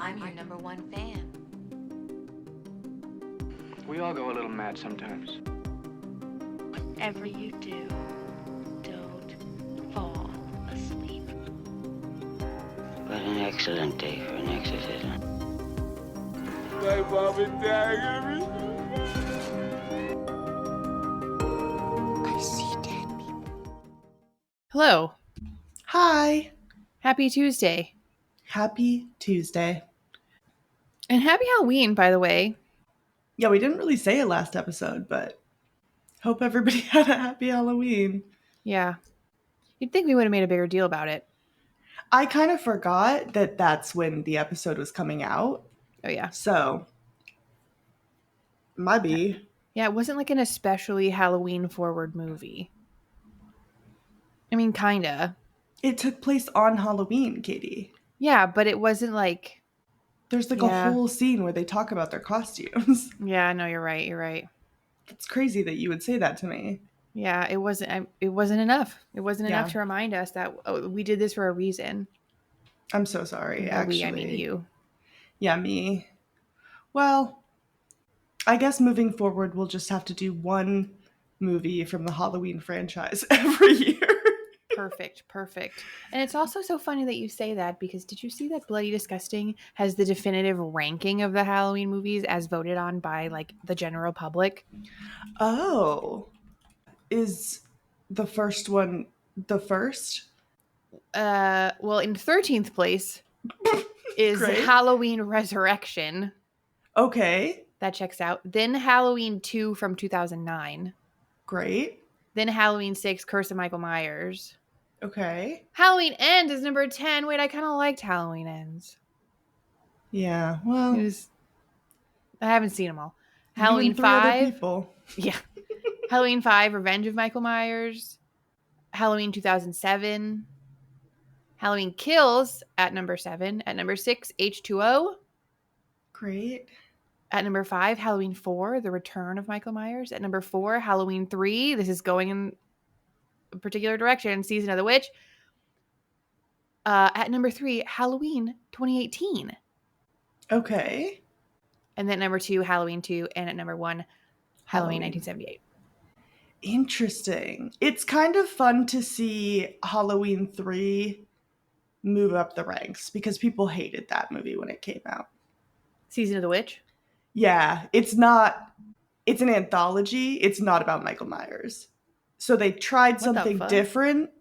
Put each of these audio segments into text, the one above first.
I'm your number one fan. We all go a little mad sometimes. Whatever you do, don't fall asleep. What an excellent day for an exorcism. My mom and dad are gonna be... I see dead people. Hello. Hi. Happy Tuesday. Happy Tuesday. And happy Halloween, by the way. Yeah, we didn't really say it last episode, but hope everybody had a happy Halloween. Yeah. You'd think we would have made a bigger deal about it. I kind of forgot that that's when the episode was coming out. Oh, yeah. So, might be. Yeah, it wasn't like an especially Halloween-forward movie. I mean, kinda. It took place on Halloween, Katie. Yeah, but it wasn't like... There's like a whole scene where they talk about their costumes. Yeah, no, you're right. You're right. It's crazy that you would say that to me. Yeah, it wasn't enough. It wasn't enough to remind us that we did this for a reason. I'm so sorry, actually. I mean you. Yeah, me. Well, I guess moving forward, we'll just have to do one movie from the Halloween franchise every year. Perfect. And it's also so funny that you say that, because did you see that Bloody Disgusting has the definitive ranking of the Halloween movies as voted on by like the general public? Oh. Is the first one the first? Well, in 13th place is Great. Halloween Resurrection. Okay. That checks out. Then Halloween 2 from 2009. Great. Then Halloween 6, Curse of Michael Myers. Okay. Halloween Ends is number 10. Wait, I kind of liked Halloween Ends. Yeah, well. I haven't seen them all. You Halloween and three other 5. people. Yeah. Halloween 5, Revenge of Michael Myers. Halloween 2007. Halloween Kills at number 7. At number 6, H2O. Great. At number 5, Halloween 4, The Return of Michael Myers. At number 4, Halloween 3, this is going in a particular direction, Season of the Witch. At number 3, Halloween 2018. Okay. And then number 2, Halloween 2. And at number 1, Halloween 1978. Interesting. It's kind of fun to see Halloween 3 move up the ranks because people hated that movie when it came out. Season of the Witch? Yeah, it's an anthology. It's not about Michael Myers. So they tried something different.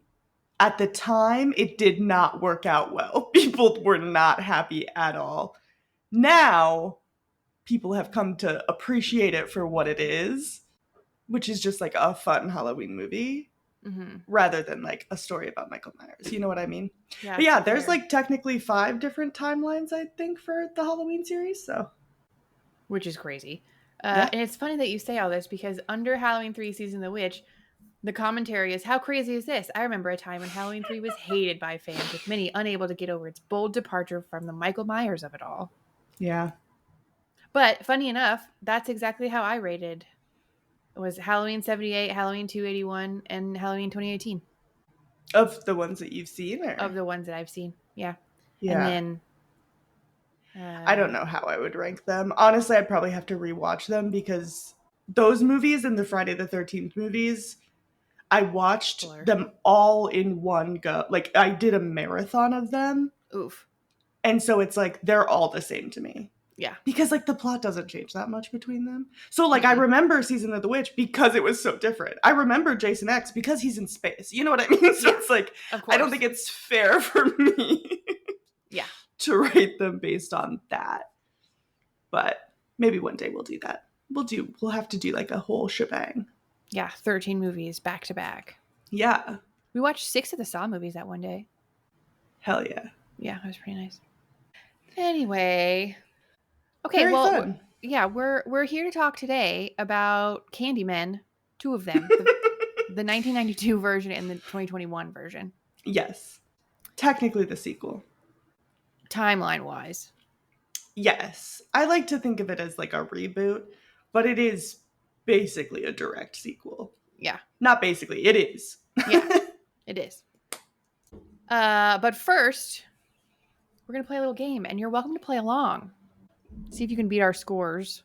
At the time, it did not work out well. People were not happy at all. Now, people have come to appreciate it for what it is, which is just like a fun Halloween movie, rather than like a story about Michael Myers. You know what I mean? Yeah. But yeah, there's like technically 5 different timelines, I think, for the Halloween series. So, which is crazy. And it's funny that you say all this, because under Halloween 3 Season of the Witch, the commentary is, how crazy is this? I remember a time when Halloween 3 was hated by fans, with many unable to get over its bold departure from the Michael Myers of it all. Yeah. But funny enough, that's exactly how I rated. It was Halloween 78, Halloween 281, and Halloween 2018. Of the ones that you've seen? Or? Of the ones that I've seen, yeah. Yeah. And then... I don't know how I would rank them. Honestly, I'd probably have to rewatch them, because those movies and the Friday the 13th movies, I watched them all in one go. Like, I did a marathon of them. Oof. And so it's like, they're all the same to me. Yeah. Because, like, the plot doesn't change that much between them. So, like, I remember Season of the Witch because it was so different. I remember Jason X because he's in space. You know what I mean? So it's like, I don't think it's fair for me to rate them based on that. But maybe one day we'll do that. We'll have to do, like, a whole shebang. Yeah, 13 movies back to back. Yeah. We watched 6 of the Saw movies that one day. Hell yeah. Yeah, it was pretty nice. Anyway. Okay, Very fun. Yeah, we're here to talk today about Candyman, 2 of them. The 1992 version and the 2021 version. Yes. Technically the sequel. Timeline-wise. Yes. I like to think of it as like a reboot, but it is basically a direct sequel. Yeah. Not basically, it is. Yeah, it is. But first, we're going to play a little game, and you're welcome to play along. See if you can beat our scores.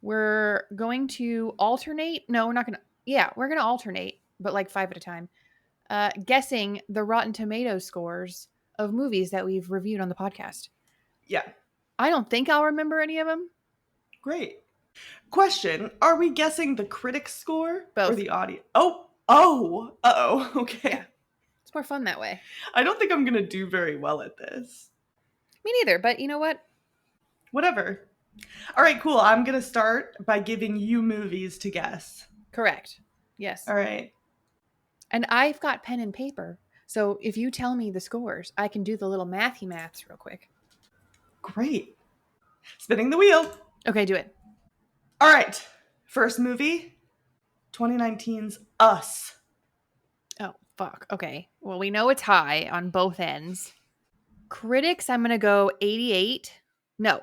We're going to alternate. No, we're not going to. Yeah, we're going to alternate, but like 5 at a time. Guessing the Rotten Tomatoes scores of movies that we've reviewed on the podcast. Yeah. I don't think I'll remember any of them. Great. Question. Are we guessing the critic score Both. or the audience? Oh. Okay. Yeah. It's more fun that way. I don't think I'm going to do very well at this. Me neither, but you know what? Whatever. All right, cool. I'm going to start by giving you movies to guess. Correct. Yes. All right. And I've got pen and paper. So if you tell me the scores, I can do the little mathy maths real quick. Great. Spinning the wheel. Okay, do it. All right. First movie, 2019's Us. Oh, fuck. Okay. Well, we know it's high on both ends. Critics, I'm going to go 88. No.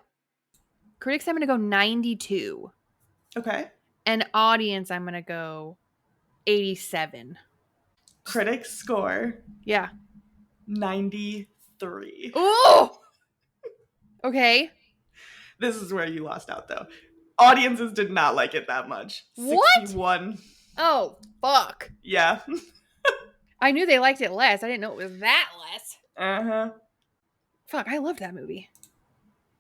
Critics, I'm going to go 92. Okay. And audience, I'm going to go 87. Critics score, Yeah. 93. Oh! Okay. This is where you lost out, though. Audiences did not like it that much. What? 61. Oh, fuck. Yeah. I knew they liked it less. I didn't know it was that less. Uh-huh. Fuck, I love that movie.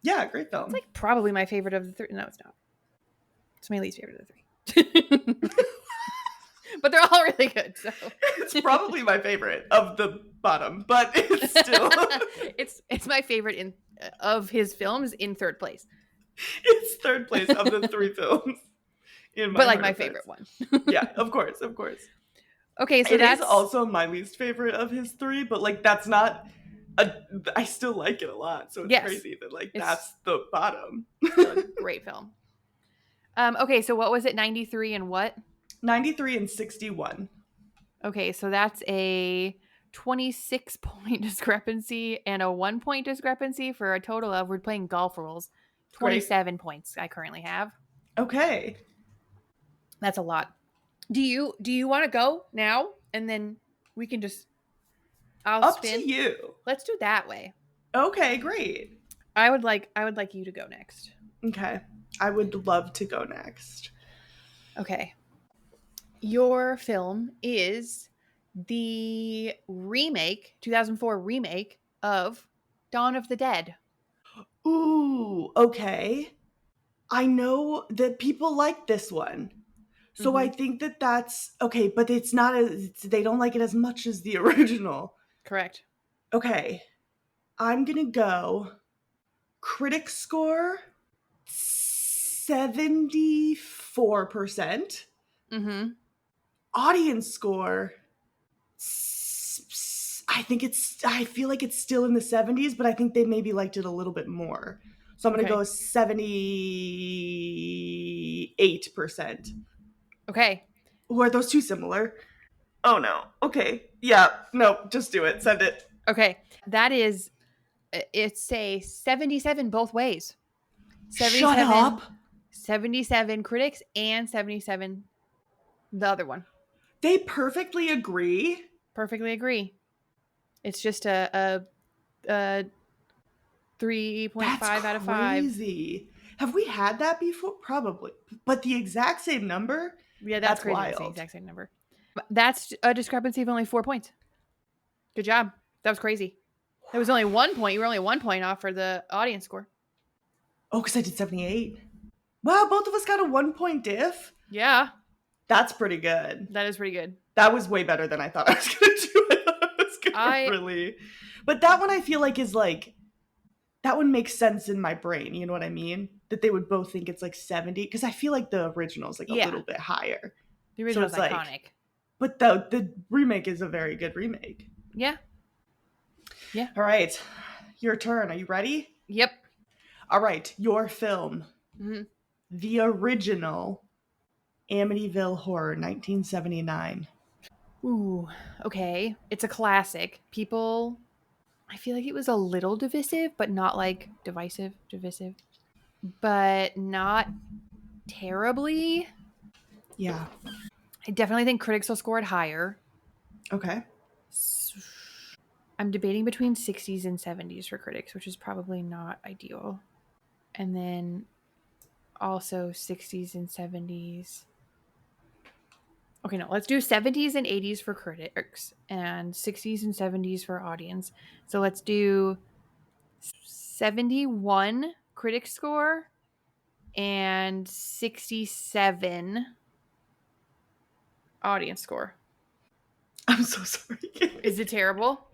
Yeah, great film. It's like probably my favorite of the three. No, it's not. It's my least favorite of the three. But they're all really good. So It's probably my favorite of the bottom, but it's still it's my favorite of his films in third place. It's third place of the 3 films. But like my favorite one. Yeah, of course. Okay, so that's also my least favorite of his 3, but like that's not I still like it a lot. So it's crazy that like that's the bottom. Still a great film. Okay, so what was it? 93 and what? 93 and 61. Okay, so that's a 26-point discrepancy and a 1-point discrepancy for a total of, we're playing golf rules, 27 points I currently have. Okay. That's a lot. Do you want to go now? And then we can just, I'll Up spin. to you. Let's do that way. Okay, great. I would like you to go next. Okay. I would love to go next. Okay. Your film is the remake, 2004 remake of Dawn of the Dead. Ooh, okay. I know that people like this one. So I think that's okay, but it's not they don't like it as much as the original. Correct. Okay. I'm going to go critic score 74%. Mm-hmm. Audience score, I feel like it's still in the 70s, but I think they maybe liked it a little bit more. So I'm going to go 78%. Okay. Ooh, are those two similar? Oh no. Okay. Yeah. No, just do it. Send it. Okay. That is, it's a 77 both ways. 77, shut up. 77 critics and 77 the other one. They perfectly agree. Perfectly agree. It's just a 3.5 out of 5. Crazy. Have we had that before? Probably. But the exact same number? Yeah, that's crazy. Wild. That's the exact same number. That's a discrepancy of only 4 points. Good job. That was crazy. There was only 1 point. You were only 1 point off for the audience score. Oh, because I did 78. Wow, both of us got a 1 point diff? Yeah. That's pretty good. That is pretty good. That was way better than I thought I was going to do. I thought I was going to really... But that one I feel like is like... That one makes sense in my brain. You know what I mean? That they would both think it's like 70. Because I feel like the original is like a little bit higher. The original is iconic. Like, but the remake is a very good remake. Yeah. Yeah. All right. Your turn. Are you ready? Yep. All right. Your film. Mm-hmm. The original Amityville Horror, 1979. Ooh, okay. It's a classic. People, I feel like it was a little divisive, but not like divisive, but not terribly. Yeah. I definitely think critics will score it higher. Okay. I'm debating between 60s and 70s for critics, which is probably not ideal. And then also 60s and 70s. Okay, no, let's do 70s and 80s for critics and 60s and 70s for audience. So let's do 71 critic score and 67 audience score. I'm so sorry. Is it terrible?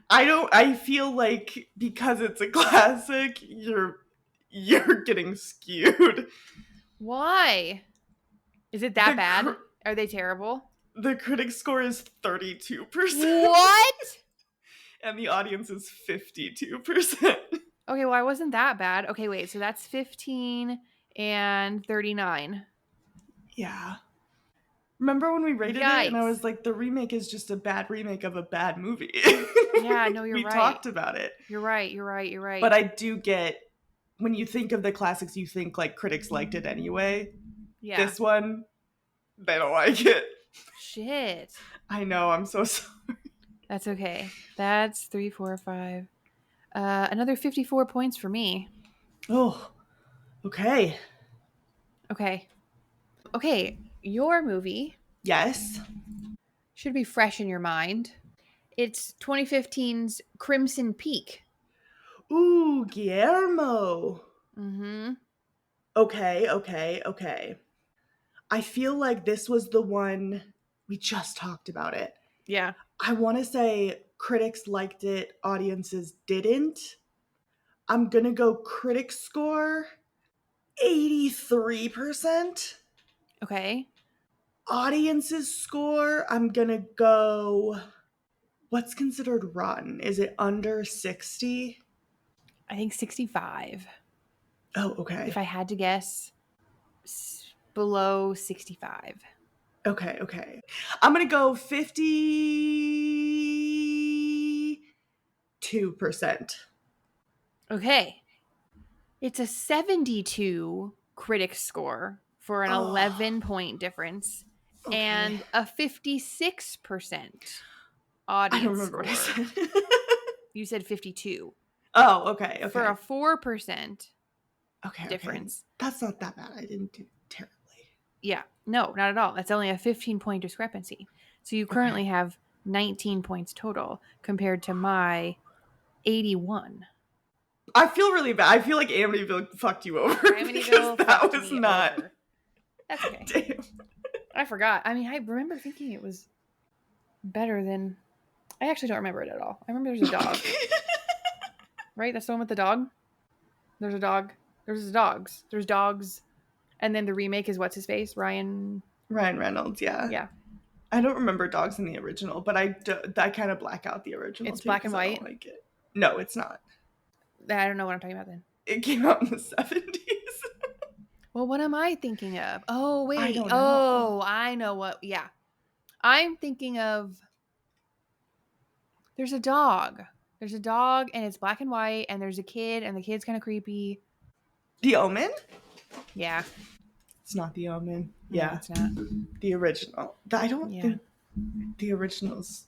I feel like because it's a classic, you're getting skewed. Why? Is it that bad? Are they terrible? The critic score is 32%. What? And the audience is 52%. Okay, well, I wasn't that bad. Okay, wait. So that's 15 and 39. Yeah. Remember when we rated Yikes. it and I was like, the remake is just a bad remake of a bad movie. Yeah, no, you're we right. We talked about it. You're right. But I do get, when you think of the classics, you think like critics liked it anyway. Yeah. This one, they don't like it. Shit. I know, I'm so sorry. That's okay. That's 3, 4, 5. Another 54 points for me. Oh, okay. Okay, your movie. Yes. Should be fresh in your mind. It's 2015's Crimson Peak. Ooh, Guillermo. Mm-hmm. Okay. I feel like this was the one, we just talked about it. Yeah. I want to say critics liked it, audiences didn't. I'm going to go critic score 83%. Okay. Audiences score, I'm going to go, what's considered rotten? Is it under 60? I think 65. Oh, okay. If I had to guess, below 65. Okay. I'm going to go 52%. Okay. It's a 72 critic score for an 11-point difference and a 56% audience I don't remember score. what I said. You said 52. Oh, okay. For a 4% difference. Okay. That's not that bad. I didn't do terribly. Yeah. No, not at all. That's only a 15-point discrepancy. So you currently have 19 points total compared to my 81. I feel really bad. I feel like Amityville fucked you over. Amityville that was not. Over. That's okay. Damn. I forgot. I mean, I remember thinking it was better than. I actually don't remember it at all. I remember there's a dog. Right? That's the one with the dog? There's a dog. There's dogs. There's dogs. And then the remake is what's his face? Ryan Reynolds, yeah. Yeah. I don't remember dogs in the original, but I kind of black out the original. It's black and white? I don't like it. No, it's not. I don't know what I'm talking about then. It came out in the 70s. Well, what am I thinking of? Oh, wait. I don't know. Oh, I know what. Yeah. I'm thinking of. There's a dog. There's a dog, and it's black and white, and there's a kid, and the kid's kind of creepy. The Omen? Yeah. It's not The Omen. No, Yeah. it's not. The original. I don't think the original's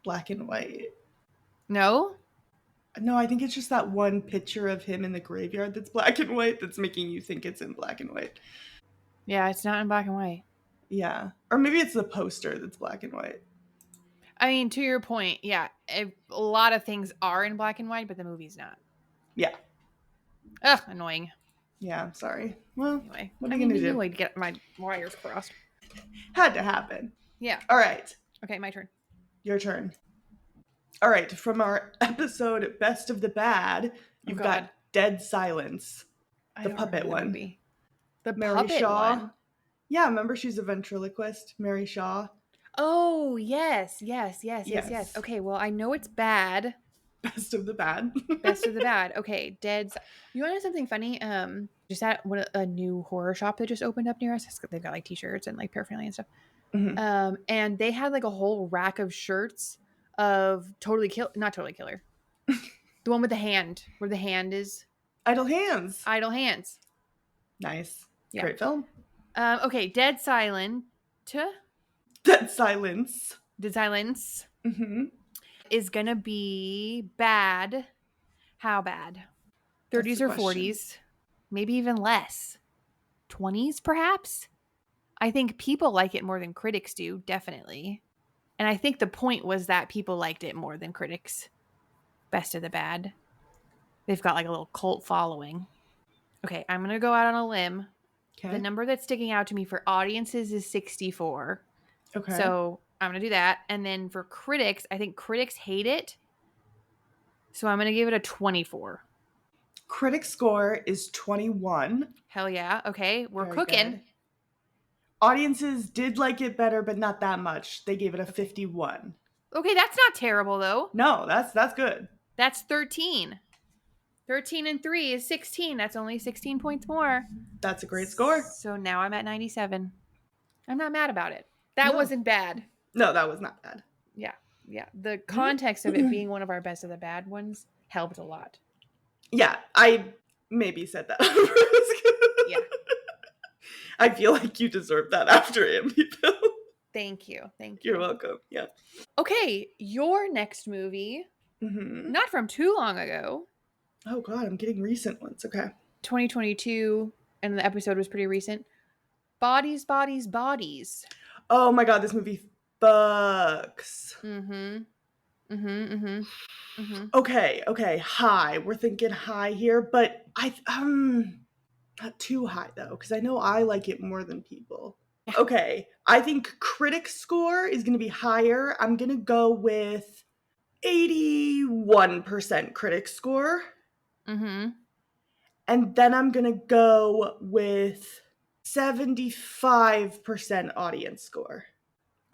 black and white. No? No, I think it's just that one picture of him in the graveyard that's black and white that's making you think it's in black and white. Yeah, it's not in black and white. Yeah. Or maybe it's the poster that's black and white. I mean, to your point, yeah, a lot of things are in black and white, but the movie's not. Yeah. Ugh, annoying. Yeah, I'm sorry. Well, Anyway, what are you going to do? I'd get my wires crossed. Had to happen. Yeah. All right. Okay, my turn. Your turn. All right. From our episode Best of the Bad, you've got Dead Silence. The puppet one. The Mary puppet Shaw. one? Yeah, remember she's a ventriloquist, Mary Shaw. Oh, yes. Okay, well, I know it's bad. Best of the Bad. Best of the Bad. Okay, You want to know something funny? Just at a new horror shop that just opened up near us. They've got like t-shirts and like paraphernalia and stuff. Mm-hmm. And they had like a whole rack of shirts of not Totally Killer. The one with the hand, where the hand is. Idle Hands. Nice. Nice. Yeah. Great film. Okay, Dead Silence. Dead Silence. Dead Silence. Mm-hmm. is going to be bad. How bad? 30s or 40s, maybe even less. 20s, perhaps? I think people like it more than critics do, definitely. And I think the point was that people liked it more than critics. Best of the bad. They've got like a little cult following. Okay, I'm going to go out on a limb. Okay. The number that's sticking out to me for audiences is 64. Okay. So I'm going to do that. And then for critics, I think critics hate it. So I'm going to give it a 24. Critic score is 21. Hell yeah. Okay, we're very cooking. Good. Audiences did like it better, but not that much. They gave it a 51. Okay, that's not terrible though. No, that's good. That's 13. 13 and 3 is 16. That's only 16 points more. That's a great score. So now I'm at 97. I'm not mad about it. That wasn't bad. No, that was not bad. Yeah. The context of it being one of our best of the bad ones helped a lot. Yeah, I maybe said that. Yeah. I feel like you deserve that after Amityville. Thank you. You're welcome. Yeah. Okay, your next movie, not from too long ago. Oh God, I'm getting recent ones. Okay. 2022, and the episode was pretty recent. Bodies, Bodies, Bodies. Oh my God, this movie fucks. Okay. High. We're thinking high here, but not too high though, because I know I like it more than people. Okay, I think critic score is going to be higher. I'm going to go with 81% critic score. And then I'm going to go with 75% audience score.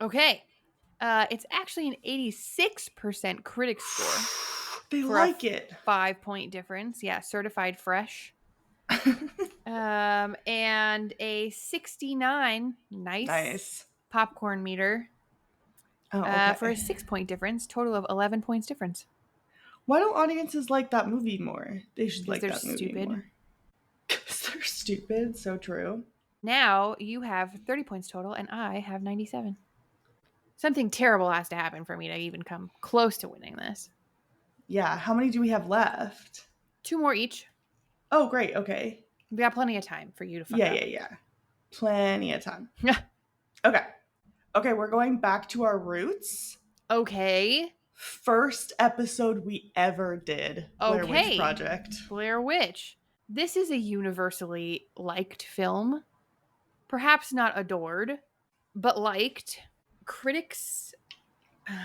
Okay. It's actually an 86% critic score. They like it. 5-point difference. Yeah, certified fresh. And a 69. Nice. Popcorn meter. Okay. For a 6-point difference. Total of 11 points difference. Why don't audiences like that movie more? They should like that movie stupid. More. Because they're stupid. So true. Now you have 30 points total, and I have 97. Something terrible has to happen for me to even come close to winning this. Yeah. How many do we have left? 2 more each. Oh, great. Okay. We got plenty of time for you to fuck up. Yeah. Plenty of time. Okay. We're going back to our roots. Okay. First episode we ever did. Blair Witch Project. Blair Witch. This is a universally liked film. Perhaps not adored, but liked. Critics,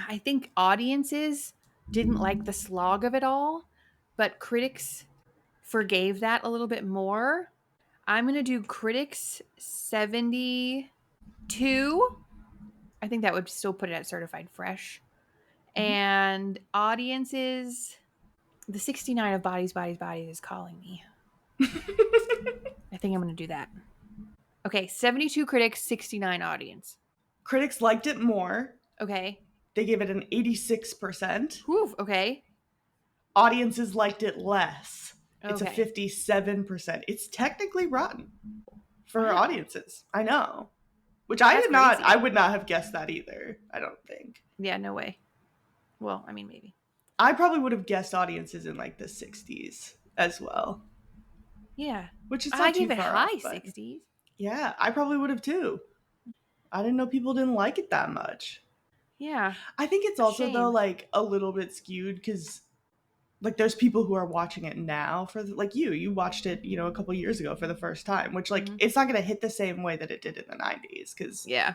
I think audiences didn't like the slog of it all, but critics forgave that a little bit more. I'm going to do critics 72. I think that would still put it at certified fresh. And audiences, the 69 of Bodies, Bodies, Bodies is calling me. I think I'm going to do that. Okay, 72 critics, 69 audience. Critics liked it more. Okay. They gave it an 86%. Whew, okay. Audiences liked it less. Okay. It's a 57%. It's technically rotten for audiences. I know. Which I would not have guessed that either, I don't think. Yeah, no way. Well, I mean, maybe. I probably would have guessed audiences in like the 60s as well. Yeah. Which is not too far off. I gave it high 60s. Yeah, I probably would have too. I didn't know people didn't like it that much. Yeah. I think it's also though like a little bit skewed because like there's people who are watching it now for like you watched it, a couple years ago for the first time, which like it's not going to hit the same way that it did in the 90s because Yeah.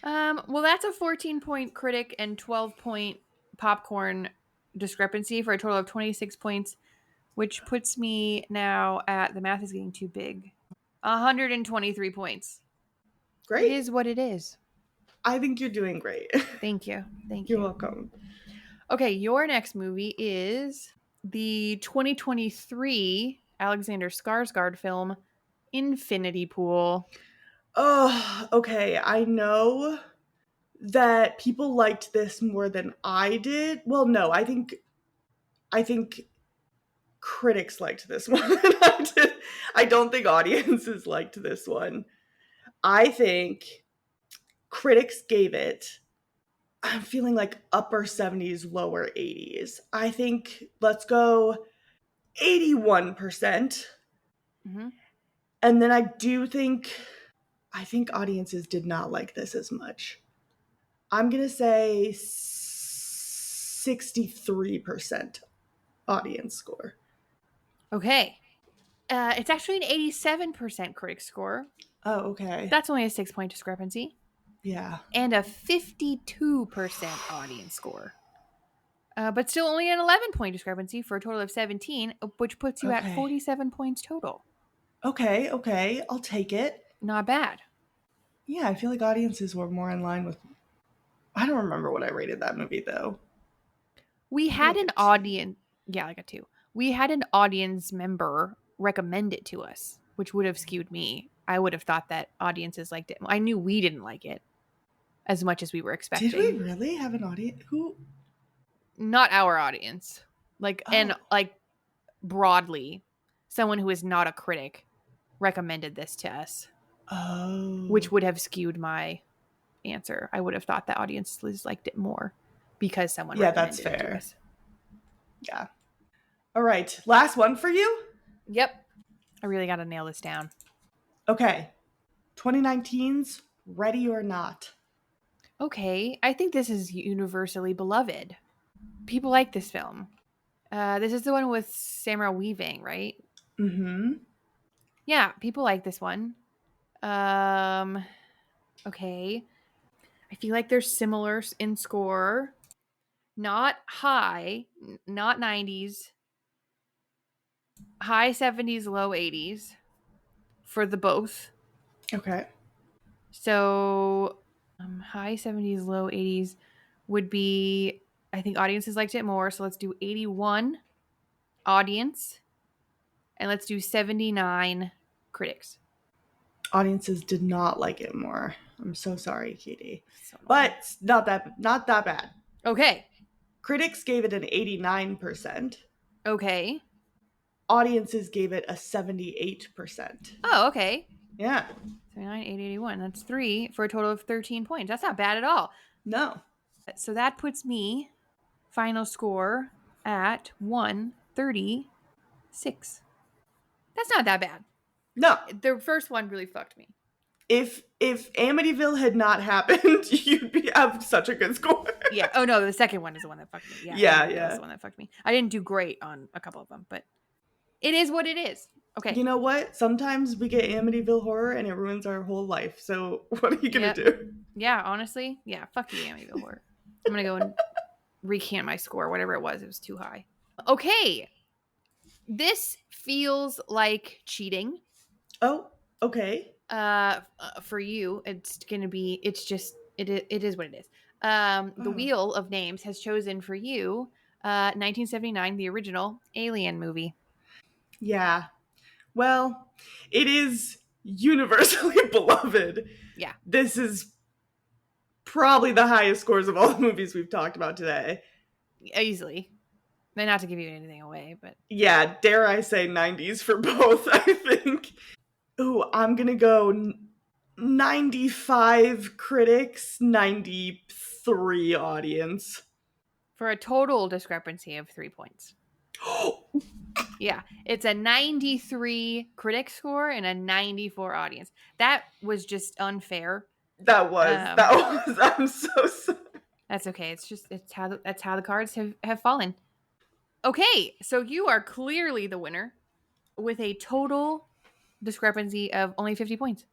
Well, that's a 14-point critic and 12-point popcorn discrepancy for a total of 26 points, which puts me now at, the math is getting too big, 123 points. Great. It is what it is. I think you're doing great. Thank you. You're welcome. Okay, your next movie is the 2023 Alexander Skarsgård film, Infinity Pool. Oh, okay. I know that people liked this more than I did. Well, no, I think critics liked this more than I did. I don't think audiences liked this one. I think Critics gave it, I'm feeling like upper 70s, lower 80s. I think let's go 81%. Mm-hmm. And then I think audiences did not like this as much. I'm going to say 63% audience score. Okay. It's actually an 87% critic score. Oh, okay. That's only a 6-point discrepancy. Yeah. And a 52% audience score. But still only an 11-point discrepancy for a total of 17, which puts you at 47 points total. Okay. I'll take it. Not bad. Yeah, I feel like audiences were more in line with... I don't remember what I rated that movie, though. We had an audience... Yeah, like a 2. We had an audience member recommend it to us, which would have skewed me. I would have thought that audiences liked it. I knew we didn't like it as much as we were expecting. Did we really have an audience? Who? Not our audience. And broadly, someone who is not a critic recommended this to us. Oh. Which would have skewed my answer. I would have thought that audiences liked it more because someone recommended it to us. Yeah. All right. Last one for you? Yep. I really got to nail this down. Okay. 2019's Ready or Not. Okay. I think this is universally beloved. People like this film. This is the one with Samara Weaving, right? Mm-hmm. Yeah, people like this one. Okay. I feel like they're similar in score. Not high, not 90s. High 70s, low 80s for the both. Okay. So high 70s, low 80s would be, I think audiences liked it more. So let's do 81 audience and let's do 79 critics. Audiences did not like it more. I'm so sorry, Katie. But not that bad. Okay. Critics gave it an 89%. Okay. Audiences gave it a 78%. Oh, okay. Yeah. 79, 80, 81. That's 3 for a total of 13 points. That's not bad at all. No. So that puts me final score at 136. That's not that bad. No. The first one really fucked me. If Amityville had not happened, you'd have such a good score. Yeah. Oh no, the second one is the one that fucked me. Yeah. That's the one that fucked me. I didn't do great on a couple of them, but it is what it is. Okay. You know what? Sometimes we get Amityville horror and it ruins our whole life. So what are you gonna do? Yeah, honestly, yeah. Fuck you, Amityville horror. I'm gonna go and recant my score, whatever it was too high. Okay. This feels like cheating. Oh, okay. For you, it's gonna be. It's just. It is what it is. The Wheel of Names has chosen for you, 1979, the original Alien movie. Yeah. Well, it is universally beloved. Yeah. This is probably the highest scores of all the movies we've talked about today. Easily. And not to give you anything away, but... Yeah, dare I say 90s for both, I think. Ooh, I'm gonna go 95 critics, 93 audience. For a total discrepancy of 3 points. Yeah, it's a 93 critic score and a 94 audience. That was just unfair. That was. I'm so sorry. That's okay. That's how the cards have fallen. Okay, so you are clearly the winner with a total discrepancy of only 50 points.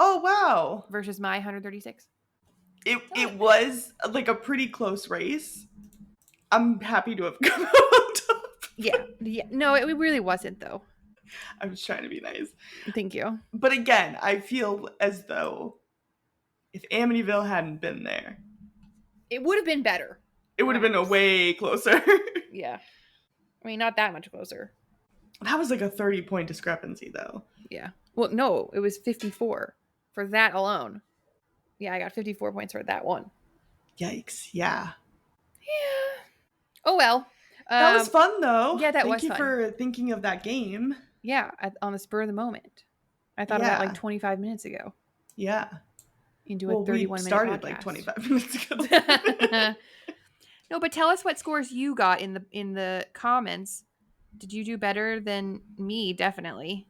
Oh, wow. Versus my 136. It was like a pretty close race. I'm happy to have come out on top. Yeah. No, it really wasn't, though. I was trying to be nice. Thank you. But again, I feel as though if Amityville hadn't been there, it would have been better. It would have been a way closer. Yeah. I mean, not that much closer. That was like a 30-point discrepancy, though. Yeah. Well, no, it was 54 for that alone. Yeah, I got 54 points for that one. Yikes. Yeah. Yeah. Oh, well. That was fun, though. Yeah, that was fun. Thank you for thinking of that game. Yeah, on the spur of the moment. I thought of that like 25 minutes ago. Yeah. into a 31-minute we started podcast. like 25 minutes ago. No, but tell us what scores you got in the comments. Did you do better than me? Definitely.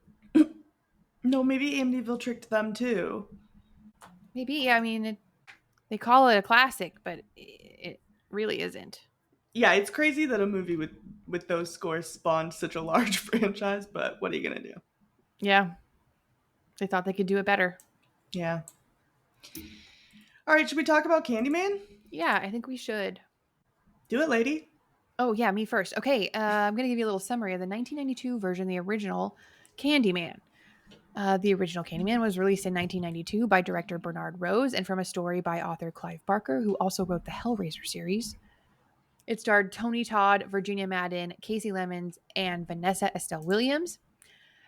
No, maybe Amityville tricked them too. Maybe. Yeah, I mean, they call it a classic, but it really isn't. Yeah, it's crazy that a movie with those scores spawned such a large franchise, but what are you gonna do? Yeah. They thought they could do it better. Yeah. All right, should we talk about Candyman? Yeah, I think we should. Do it, lady. Oh, yeah, me first. Okay, I'm going to give you a little summary of the 1992 version, the original Candyman. The original Candyman was released in 1992 by director Bernard Rose and from a story by author Clive Barker, who also wrote the Hellraiser series. It starred Tony Todd, Virginia Madden, Casey Lemons, and Vanessa Estelle Williams.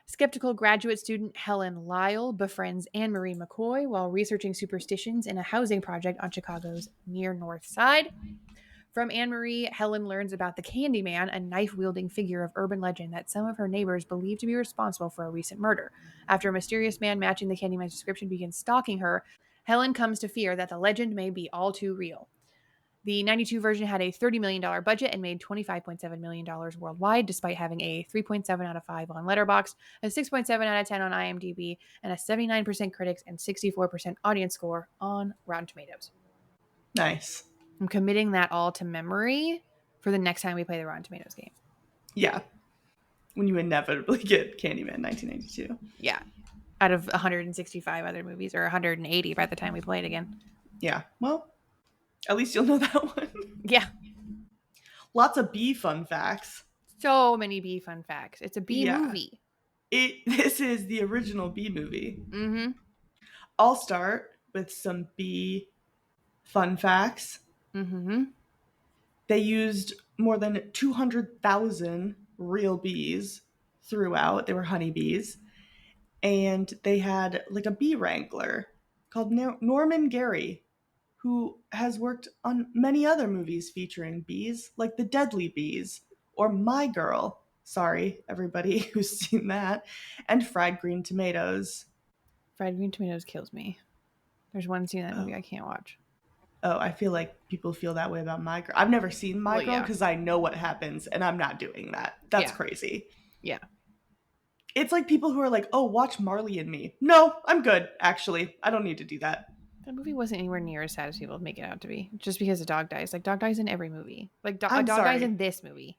Skeptical graduate student Helen Lyle befriends Anne-Marie McCoy while researching superstitions in a housing project on Chicago's near North Side. From Anne-Marie, Helen learns about the Candyman, a knife-wielding figure of urban legend that some of her neighbors believe to be responsible for a recent murder. After a mysterious man matching the Candyman's description begins stalking her, Helen comes to fear that the legend may be all too real. The 92 version had a $30 million budget and made $25.7 million worldwide, despite having a 3.7 out of 5 on Letterboxd, a 6.7 out of 10 on IMDb, and a 79% critics and 64% audience score on Rotten Tomatoes. Nice. I'm committing that all to memory for the next time we play the Rotten Tomatoes game. Yeah. When you inevitably get Candyman 1992. Yeah. Out of 165 other movies, or 180 by the time we play it again. Yeah. Well, at least you'll know that one. Yeah. Lots of B fun facts. So many B fun facts. It's a B movie. This is the original B movie. Mm-hmm. I'll start with some B fun facts. Mm-hmm. They used more than 200,000 real bees throughout. They were honeybees. And they had like a bee wrangler called Norman Gary, who has worked on many other movies featuring bees, like The Deadly Bees, or My Girl. Sorry, everybody who's seen that. And Fried Green Tomatoes. Fried Green Tomatoes kills me. There's one scene in that movie I can't watch. Oh, I feel like people feel that way about My Girl. I've never seen My Girl because I know what happens, and I'm not doing that. That's crazy. Yeah. It's like people who are like, oh, watch Marley and Me. No, I'm good, actually. I don't need to do that. That movie wasn't anywhere near as sad as people make it out to be. Just because a dog dies. Like, dog dies in every movie. Like, a dog dies in this movie.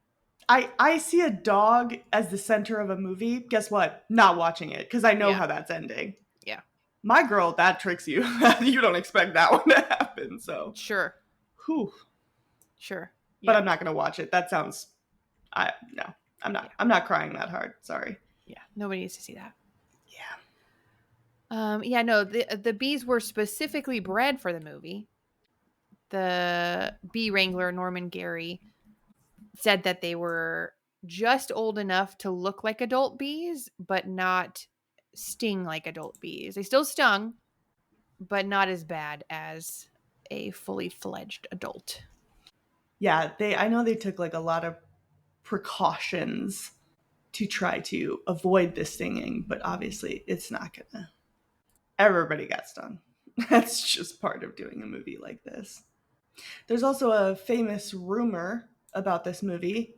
I see a dog as the center of a movie. Guess what? Not watching it, because I know how that's ending. Yeah. My Girl, that tricks you. You don't expect that one to happen, so. Sure. Whew. Sure. Yeah. But I'm not going to watch it. That sounds... No, I'm not. Yeah. I'm not crying that hard. Sorry. Yeah, nobody needs to see that. Yeah. No, the bees were specifically bred for the movie. The bee wrangler, Norman Gary, said that they were just old enough to look like adult bees, but not sting like adult bees. They still stung, but not as bad as a fully fledged adult. Yeah, I know they took like a lot of precautions to try to avoid the stinging, but obviously it's not gonna. Everybody got stung. That's just part of doing a movie like this. There's also a famous rumor about this movie.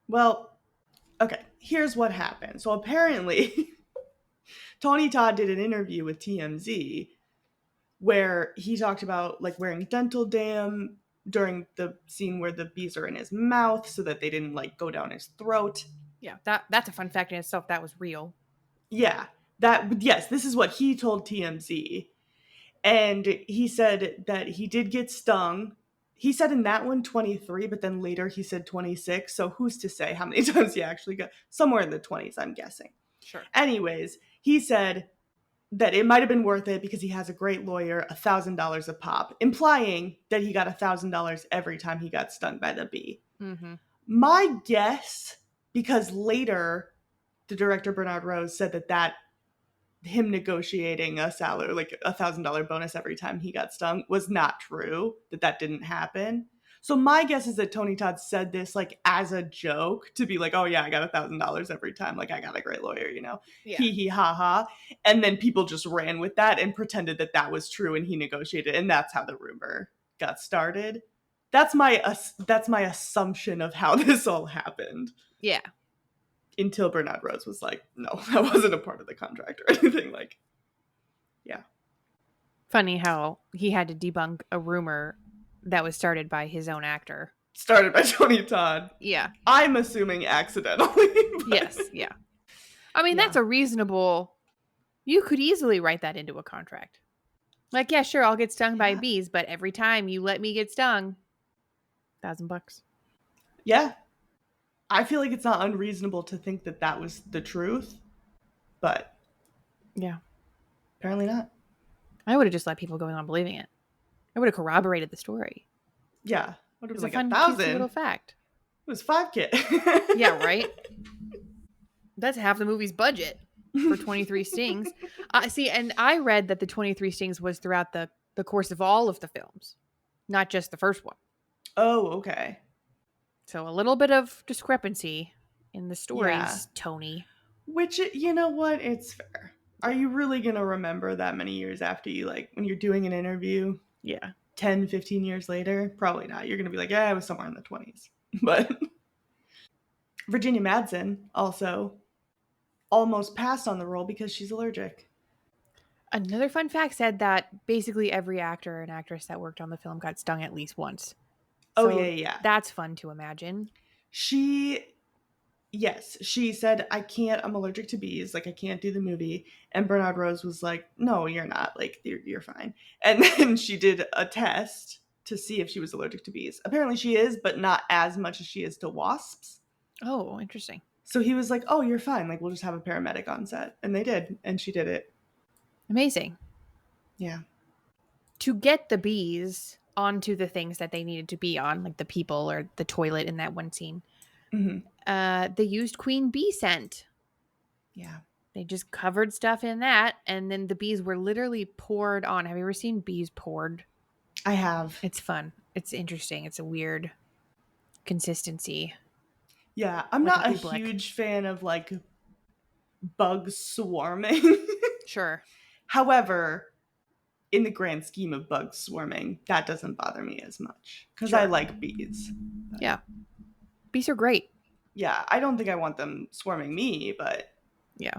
Well, okay, here's what happened. So apparently, Tony Todd did an interview with TMZ where he talked about like wearing dental dam during the scene where the bees are in his mouth so that they didn't like go down his throat. Yeah, that's a fun fact in itself. That was real. Yeah, yes, this is what he told TMZ. And he said that he did get stung. He said in that one 23, but then later he said 26. So who's to say how many times he actually got? Somewhere in the 20s, I'm guessing. Sure. Anyways, he said that it might have been worth it because he has a great lawyer, $1,000 a pop, implying that he got $1,000 every time he got stung by the bee. Mm-hmm. My guess, because later the director Bernard Rose said that him negotiating a salary, like $1,000 bonus every time he got stung, was not true, that didn't happen. So my guess is that Tony Todd said this like as a joke to be like, oh yeah, I got $1,000 every time. Like I got a great lawyer, you know, hee hee ha ha. And then people just ran with that and pretended that that was true and he negotiated. And that's how the rumor got started. That's my assumption of how this all happened. Yeah. Until Bernard Rose was like, no, that wasn't a part of the contract or anything. Like, yeah. Funny how he had to debunk a rumor that was started by his own actor. Started by Tony Todd. Yeah. I'm assuming accidentally. Yes, yeah. I mean, that's a reasonable... You could easily write that into a contract. Like, yeah, sure, I'll get stung by bees, but every time you let me get stung, $1,000. Yeah. I feel like it's not unreasonable to think that that was the truth, but... Yeah. Apparently not. I would have just let people go on believing it. I would have corroborated the story. Yeah. It was like a fun, 1,000. little fact. It was $5,000. Yeah, right? That's half the movie's budget for 23 Stings. See, and I read that the 23 Stings was throughout the course of all of the films, not just the first one. Oh, okay. So a little bit of discrepancy in the stories, Tony. Which, you know what? It's fair. Are you really going to remember that many years after you, like, when you're doing an interview? Yeah. 10, 15 years later? Probably not. You're going to be like, yeah, I was somewhere in the 20s. But Virginia Madsen also almost passed on the role because she's allergic. Another fun fact said that basically every actor and actress that worked on the film got stung at least once. So yeah. That's fun to imagine. She said, I'm allergic to bees. Like, I can't do the movie. And Bernard Rose was like, no, you're not. Like, you're fine. And then she did a test to see if she was allergic to bees. Apparently she is, but not as much as she is to wasps. Oh, interesting. So he was like, oh, you're fine. Like, we'll just have a paramedic on set. And they did. And she did it. Amazing. Yeah. To get the bees onto the things that they needed to be on, like the people or the toilet in that one scene, they used queen bee scent. Yeah. They just covered stuff in that, and then the bees were literally poured on. Have you ever seen bees poured? I have. It's fun. It's interesting. It's a weird consistency. Yeah, I'm not a huge fan of, like, bugs swarming. Sure. However, in the grand scheme of bugs swarming, that doesn't bother me as much because I like bees. But yeah. Bees are great. Yeah, I don't think I want them swarming me, but... Yeah.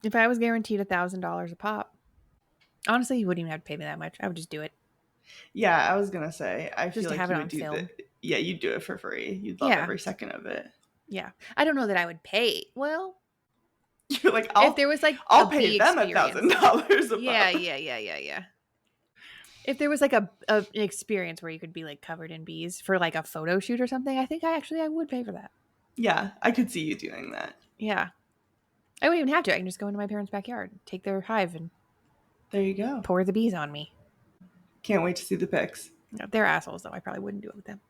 If I was guaranteed $1,000 a pop, honestly, you wouldn't even have to pay me that much. I would just do it. Yeah, I was going to say, I just feel like have you it would on do film. Yeah, you'd do it for free. You'd love every second of it. Yeah. I don't know that I would pay. Well... You're like, if there was like I'll pay them $1,000 a pop. Yeah. If there was like an experience where you could be like covered in bees for like a photo shoot or something, I think I would pay for that. Yeah, I could see you doing that. Yeah. I wouldn't even have to. I can just go into my parents' backyard, take their hive, and there you go. Pour the bees on me. Can't wait to see the pics. They're assholes, though. I probably wouldn't do it with them.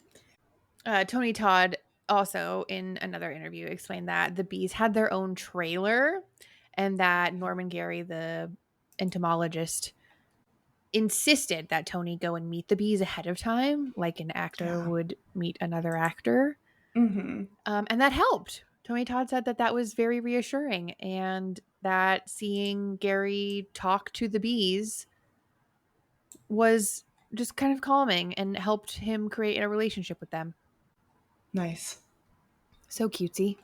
Tony Todd also, in another interview, explained that the bees had their own trailer and that Norman Gary, the entomologist, insisted that Tony go and meet the bees ahead of time, like an actor would meet another actor. Mm-hmm. And that helped. Tony Todd said that was very reassuring, and that seeing Gary talk to the bees was just kind of calming and helped him create a relationship with them. Nice. So cutesy.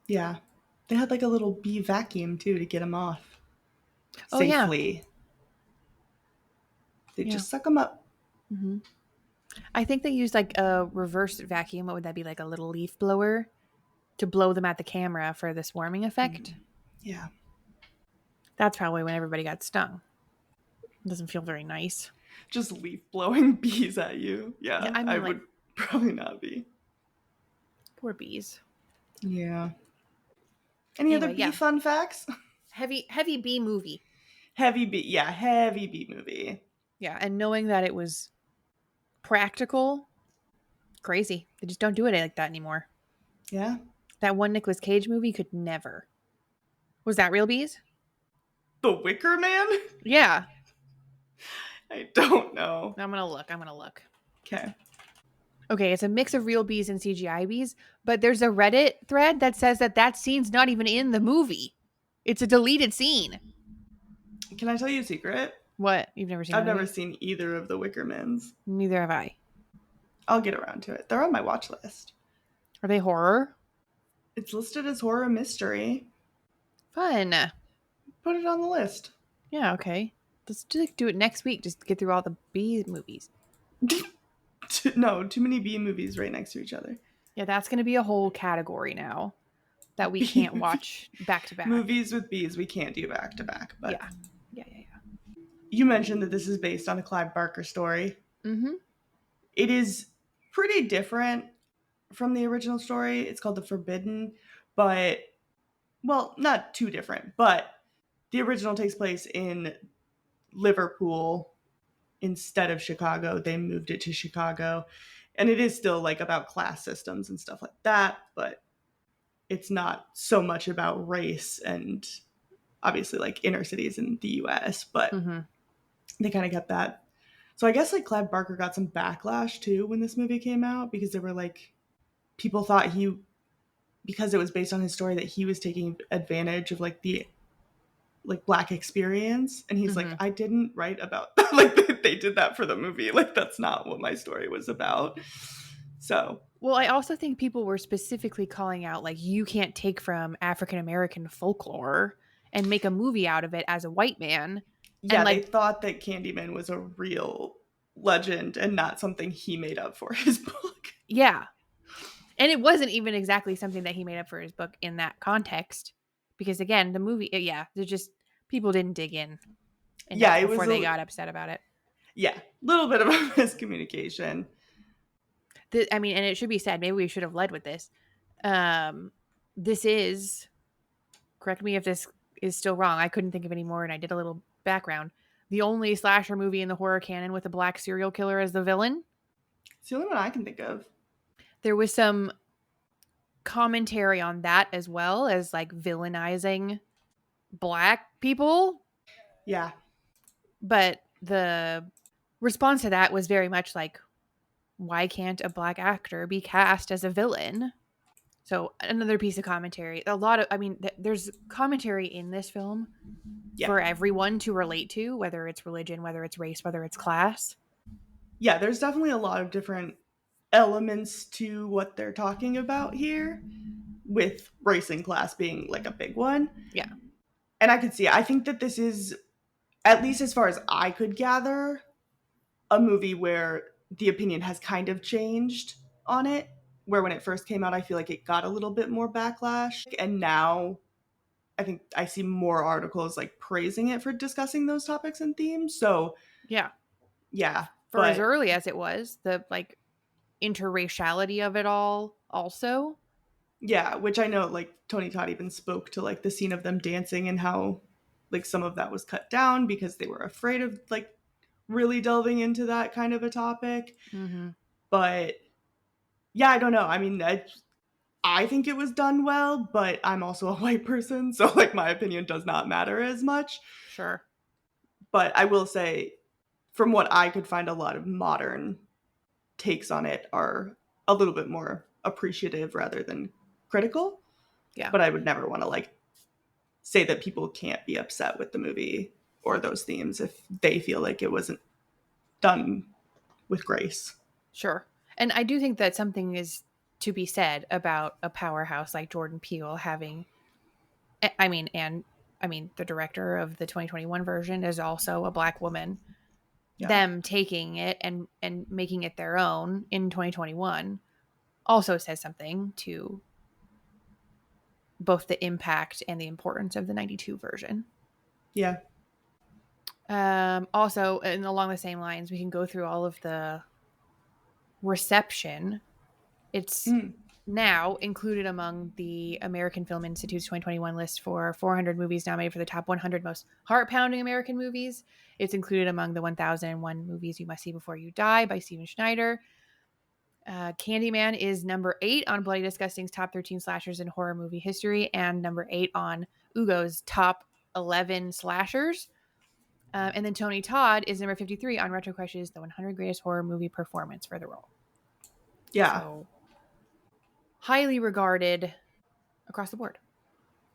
Yeah. They had like a little bee vacuum too to get them off safely. Yeah. They just suck them up. Mm-hmm. I think they used like a reverse vacuum. What would that be? Like a little leaf blower to blow them at the camera for the swarming effect. Yeah. That's probably when everybody got stung. It doesn't feel very nice. Just leaf blowing bees at you. Yeah, I mean, I would probably not be. Poor bees. Yeah. Any other bee fun facts? Heavy bee movie. Heavy bee movie. Yeah, and knowing that it was practical, crazy. They just don't do it like that anymore. Yeah. That one Nicolas Cage movie could never. Was that real bees? The Wicker Man? Yeah. I don't know. I'm gonna look. Okay. Okay, it's a mix of real bees and CGI bees, but there's a Reddit thread that says that scene's not even in the movie. It's a deleted scene. Can I tell you a secret? What? You've never seen I've the movie? never seen either of the Wickermans. Neither have I. I'll get around to it. They're on my watch list. Are they horror? It's listed as horror mystery. Fun. Put it on the list. Yeah, okay. Let's do it next week. Just get through all the bee movies. No, too many bee movies right next to each other. Yeah, that's going to be a whole category now that we can't watch back to back. Movies with bees we can't do back to back. But Yeah. you mentioned that this is based on a Clive Barker story. Mm-hmm. It is pretty different from the original story. It's called The Forbidden, but, well, not too different, but the original takes place in Liverpool instead of Chicago. They moved it to Chicago, and it is still like about class systems and stuff like that, but it's not so much about race and obviously like inner cities in the US, but they kind of kept that. So I guess like Clive Barker got some backlash too when this movie came out, because they were like, people thought because it was based on his story, that he was taking advantage of like the like Black experience, and he's like, I didn't write about that. Like they did that for the movie, like that's not what my story was about. So, well, I also think people were specifically calling out like, you can't take from African American folklore and make a movie out of it as a white man. Yeah, and, like, they thought that Candyman was a real legend and not something he made up for his book. Yeah. And it wasn't even exactly something that he made up for his book in that context. Because again, the movie, they're just, people didn't dig in enough before they got upset about it. Yeah, a little bit of a miscommunication. And it should be said, maybe we should have led with this. This is, correct me if this is still wrong, I couldn't think of any more, and I did a little background. The only slasher movie in the horror canon with a black serial killer as the villain. It's the only one I can think of. There was some commentary on that as well as like villainizing black people. Yeah. But the response to that was very much like, why can't a black actor be cast as a villain? So another piece of commentary. There's commentary in this film for everyone to relate to, whether it's religion, whether it's race, whether it's class. Yeah, there's definitely a lot of different elements to what they're talking about here, with race and class being like a big one. Yeah. And I think that this is, at least as far as I could gather, a movie where the opinion has kind of changed on it, where when it first came out, I feel like it got a little bit more backlash. And now I think I see more articles like praising it for discussing those topics and themes. So yeah. For as early as it was, the like interraciality of it all also. Yeah, which I know like Tony Todd even spoke to like the scene of them dancing and how like some of that was cut down because they were afraid of like really delving into that kind of a topic. But yeah, I don't know. I mean, I think it was done well, but I'm also a white person, so like my opinion does not matter as much. Sure. But I will say, from what I could find, a lot of modern takes on it are a little bit more appreciative rather than critical. Yeah. But I would never want to like say that people can't be upset with the movie or those themes if they feel like it wasn't done with grace. Sure. And I do think that something is to be said about a powerhouse like Jordan Peele having, the director of the 2021 version is also a black woman. Yeah. Them taking it and making it their own in 2021 also says something to both the impact and the importance of the 92 version. Yeah. Also, and along the same lines, we can go through all of the reception. It's now included among the American Film Institute's 2021 list for 400 movies nominated for the top 100 most heart-pounding American movies. It's included among the 1001 movies you must see before you die by Steven Schneider. Candyman is number 8 on Bloody Disgusting's top 13 slashers in horror movie history and number 8 on Ugo's top 11 slashers. And then Tony Todd is number 53 on Retro Crush's The 100 Greatest Horror Movie Performance for the role. Yeah. So highly regarded across the board.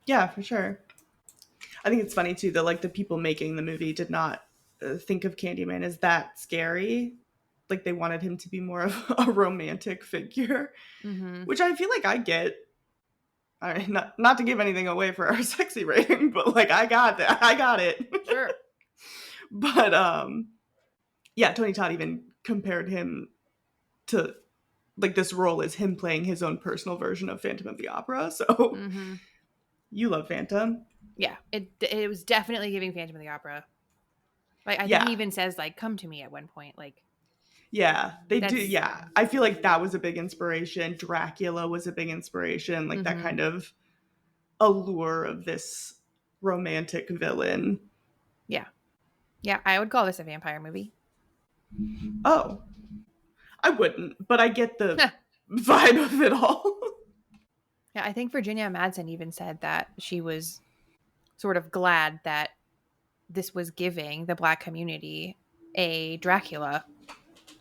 Yeah, for sure. I think it's funny too that like the people making the movie did not think of Candyman as that scary. Like they wanted him to be more of a romantic figure, Mm-hmm. which I feel like I get. All right, not to give anything away for our sexy rating, but like I got that. I got it. Sure. But yeah, Tony Todd even compared him to like this role as him playing his own personal version of Phantom of the Opera. So Mm-hmm. you love Phantom. Yeah, it was definitely giving Phantom of the Opera. Like I think Yeah. he even says like "come to me" at one point. Like Yeah, they do. That's- Yeah, I feel like that was a big inspiration. Dracula was a big inspiration. Like that Mhm. kind of allure of this romantic villain. yeah, I would call this a vampire movie. Oh, I wouldn't, but I get the vibe of it all. Yeah, I think Virginia Madsen even said that she was sort of glad that this was giving the Black community a Dracula.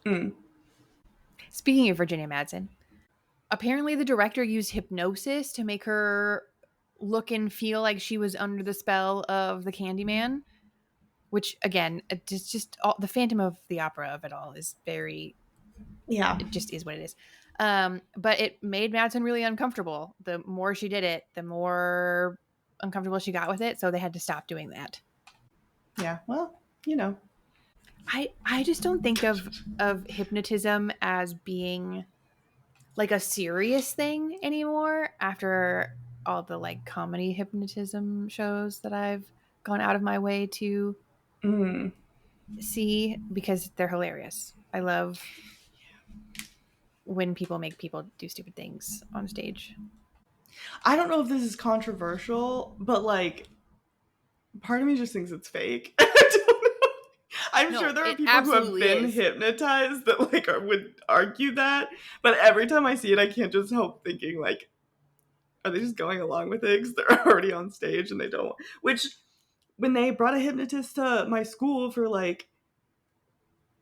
Mm. Speaking of Virginia Madsen, apparently the director used hypnosis to make her look and feel like she was under the spell of the Candyman, which again, it's just all, the Phantom of the Opera of it all is very, Yeah, it just is what it is. But it made Madsen really uncomfortable. The more she did it, the more uncomfortable she got with it. So they had to stop doing that. yeah. Well, you know. I just don't think of hypnotism as being like a serious thing anymore after all the like comedy hypnotism shows that I've gone out of my way to Mm. see because they're hilarious. I love when people make people do stupid things on stage. I don't know if this is controversial, but like, part of me just thinks it's fake. I don't know. I'm No, sure there are it people who have absolutely been is. hypnotized that like would argue that, but every time I see it, I can't just help thinking like, are they just going along with it because they're already on stage and they don't? Which, when they brought a hypnotist to my school for like,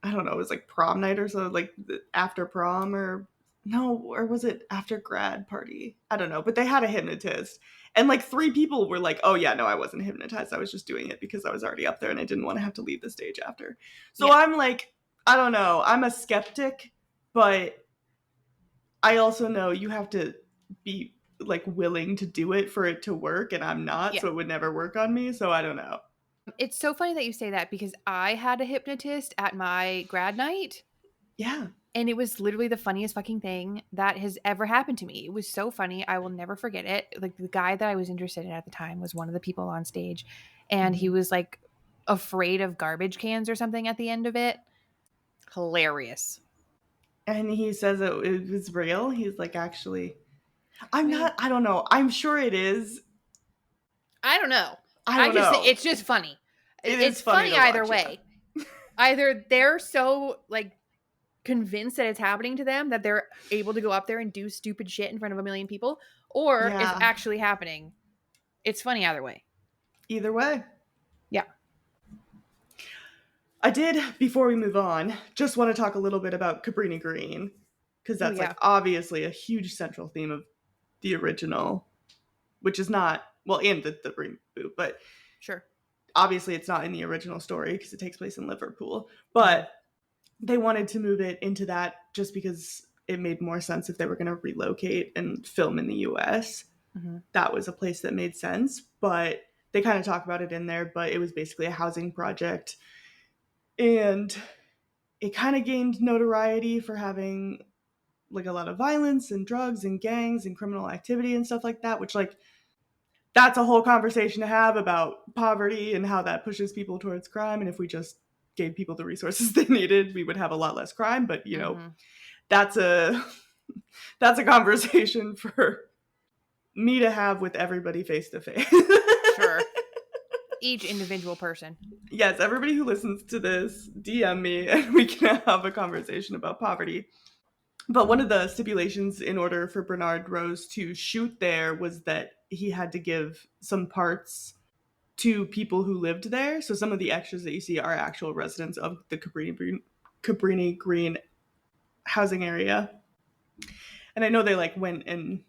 I don't know, it was like prom night or so, like after prom or no, or was it after grad party? I don't know, but they had a hypnotist. And like 3 people were like, oh yeah, no, I wasn't hypnotized. I was just doing it because I was already up there and I didn't want to have to leave the stage after. So Yeah. I'm like, I don't know. I'm a skeptic, but I also know you have to be like willing to do it for it to work, and I'm not, Yeah. so it would never work on me. So I don't know. It's so funny that you say that because I had a hypnotist at my grad night. Yeah. And it was literally the funniest fucking thing that has ever happened to me. It was so funny. I will never forget it. Like the guy that I was interested in at the time was one of the people on stage. And he was like afraid of garbage cans or something at the end of it. Hilarious. And he says it was real. He's like, actually, I mean- don't know. I'm sure it is. I don't know. I don't know. It's just funny. It's funny to either watch, way. Either they're so like convinced that it's happening to them that they're able to go up there and do stupid shit in front of a million people, or Yeah. it's actually happening. It's funny either way. Either way. Yeah. I did, before we move on, just want to talk a little bit about Cabrini Green, because that's yeah. like obviously a huge central theme of the original, which is not, well, and the reboot, but Sure. obviously it's not in the original story because it takes place in Liverpool, but they wanted to move it into that just because it made more sense if they were going to relocate and film in the US. Mm-hmm. That was a place that made sense, but they kind of talk about it in there, but it was basically a housing project. And it kind of gained notoriety for having like a lot of violence and drugs and gangs and criminal activity and stuff like that, which like that's a whole conversation to have about poverty and how that pushes people towards crime. And if we just gave people the resources they needed, we would have a lot less crime. But you know, that's a conversation for me to have with everybody face to face. Sure. Each individual person. Yes, everybody who listens to this, DM me and we can have a conversation about poverty. But one of the stipulations in order for Bernard Rose to shoot there was that he had to give some parts to people who lived there. So some of the extras that you see are actual residents of the Cabrini Green housing area. And I know they like went and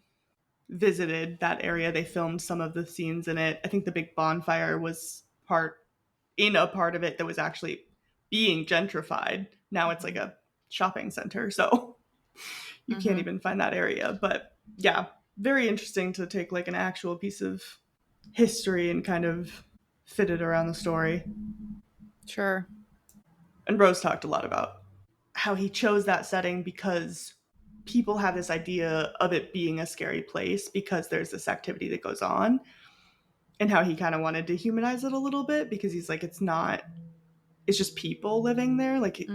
visited that area. They filmed some of the scenes in it. I think the big bonfire was a part of it that was actually being gentrified. Now it's like a shopping center, so you can't even find that area. But yeah, very interesting to take like an actual piece of history and kind of fit it around the story. Sure. And Rose talked a lot about how he chose that setting because people have this idea of it being a scary place because there's this activity that goes on, and how he kind of wanted to humanize it a little bit because he's like, it's just people living there. Like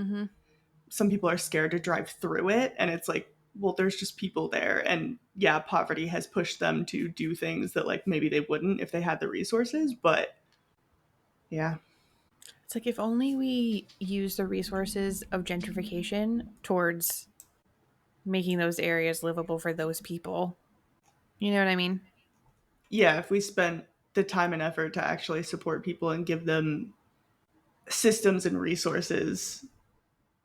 some people are scared to drive through it, and it's like, well, there's just people there. And yeah, poverty has pushed them to do things that like maybe they wouldn't if they had the resources, but yeah. It's like, if only we use the resources of gentrification towards making those areas livable for those people. You know what I mean? Yeah, if we spent the time and effort to actually support people and give them systems and resources,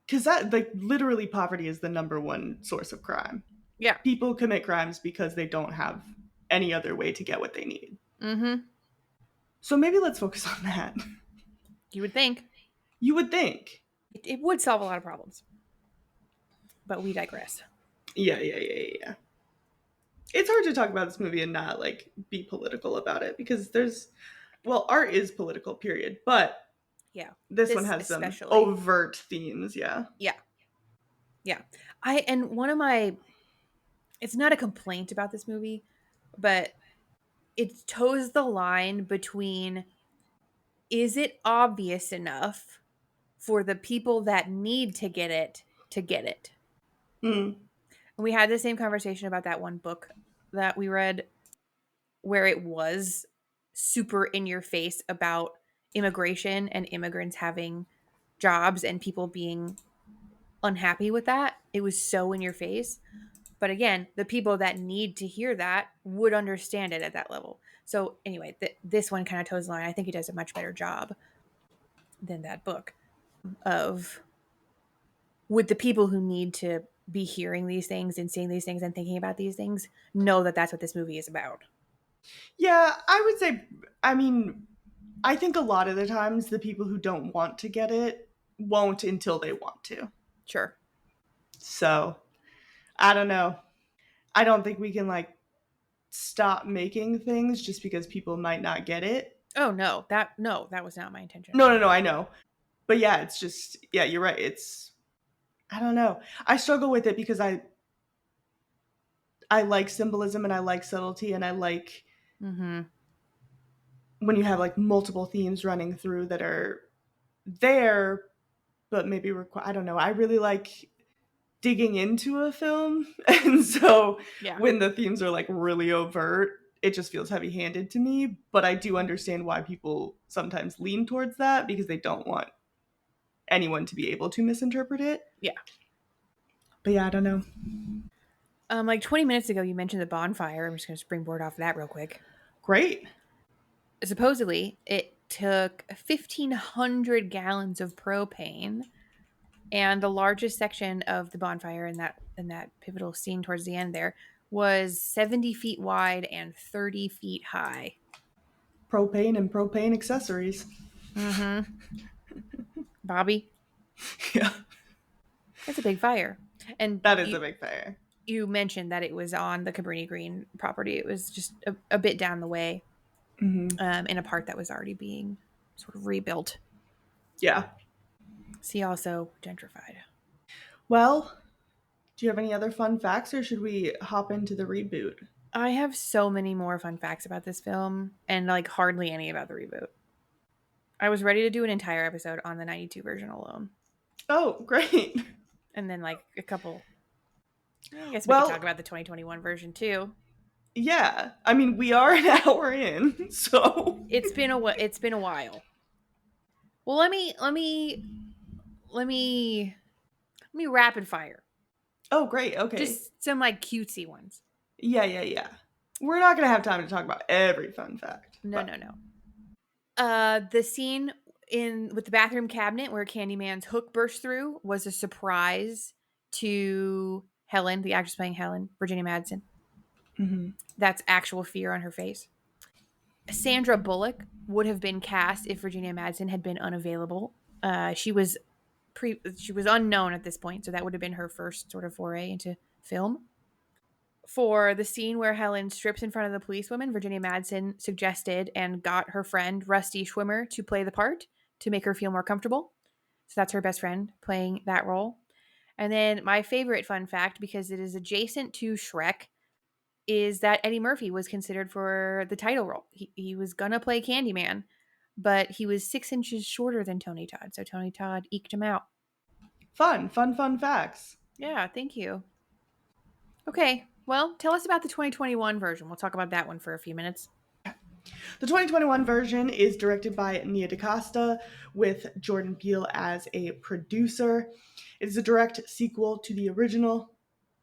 because that, like, literally poverty is the number one source of crime. Yeah. People commit crimes because they don't have any other way to get what they need. So maybe let's focus on that. You would think. You would think. It would solve a lot of problems. But we digress. Yeah. It's hard to talk about this movie and not like be political about it because art is political, period. But yeah, this one has some overt themes. Yeah. It's not a complaint about this movie, but it toes the line between, is it obvious enough for the people that need to get it to get it? And we had the same conversation about that one book that we read where it was super in your face about immigration and immigrants having jobs and people being unhappy with that. It was so in your face. But again, the people that need to hear that would understand it at that level. So anyway, this one kind of toes the line. I think it does a much better job than that book of, would the people who need to be hearing these things and seeing these things and thinking about these things know that that's what this movie is about? Yeah, I would say, I mean, I think a lot of the times the people who don't want to get it won't until they want to. Sure. So, I don't know. I don't think we can like stop making things just because people might not get it. Oh no, that was not my intention. No, I know. But yeah, it's just, yeah, you're right. I don't know. I struggle with it because I like symbolism and I like subtlety and I like when you have like multiple themes running through that are there, but maybe I don't know. I really like digging into a film. And so when the themes are like really overt, it just feels heavy-handed to me. But I do understand why people sometimes lean towards that because they don't want anyone to be able to misinterpret it. Yeah. But yeah, I don't know. Like 20 minutes ago, you mentioned the bonfire. I'm just going to springboard off of that real quick. Great. Supposedly, it took 1,500 gallons of propane, and the largest section of the bonfire in that pivotal scene towards the end there was 70 feet wide and 30 feet high. Propane and propane accessories. Bobby? Yeah. It's a big fire. And that is a big fire. You mentioned that it was on the Cabrini Green property. It was just a bit down the way, in a part that was already being sort of rebuilt. Yeah. See, also gentrified. Well, do you have any other fun facts, or should we hop into the reboot? I have so many more fun facts about this film, and like hardly any about the reboot. I was ready to do an entire episode on the 92 version alone. Oh, great. And then like a couple. I guess we could talk about the 2021 version too. Yeah. I mean, we are an hour in, so it's been a while. Well, let me rapid fire. Oh, great. Okay. Just some like cutesy ones. Yeah. We're not going to have time to talk about every fun fact. No. The scene with the bathroom cabinet where Candyman's hook burst through was a surprise to Helen, the actress playing Helen, Virginia Madsen. Mm-hmm. That's actual fear on her face. Sandra Bullock would have been cast if Virginia Madsen had been unavailable. She was unknown at this point, so that would have been her first sort of foray into film. For the scene where Helen strips in front of the policewoman, Virginia Madsen suggested and got her friend Rusty Schwimmer to play the part to make her feel more comfortable. So that's her best friend playing that role. And then my favorite fun fact, because it is adjacent to Shrek, is that Eddie Murphy was considered for the title role. He was going to play Candyman, but he was 6 inches shorter than Tony Todd. So Tony Todd eked him out. Fun facts. Yeah, thank you. Okay, well, tell us about the 2021 version. We'll talk about that one for a few minutes. The 2021 version is directed by Nia DaCosta with Jordan Peele as a producer. It is a direct sequel to the original.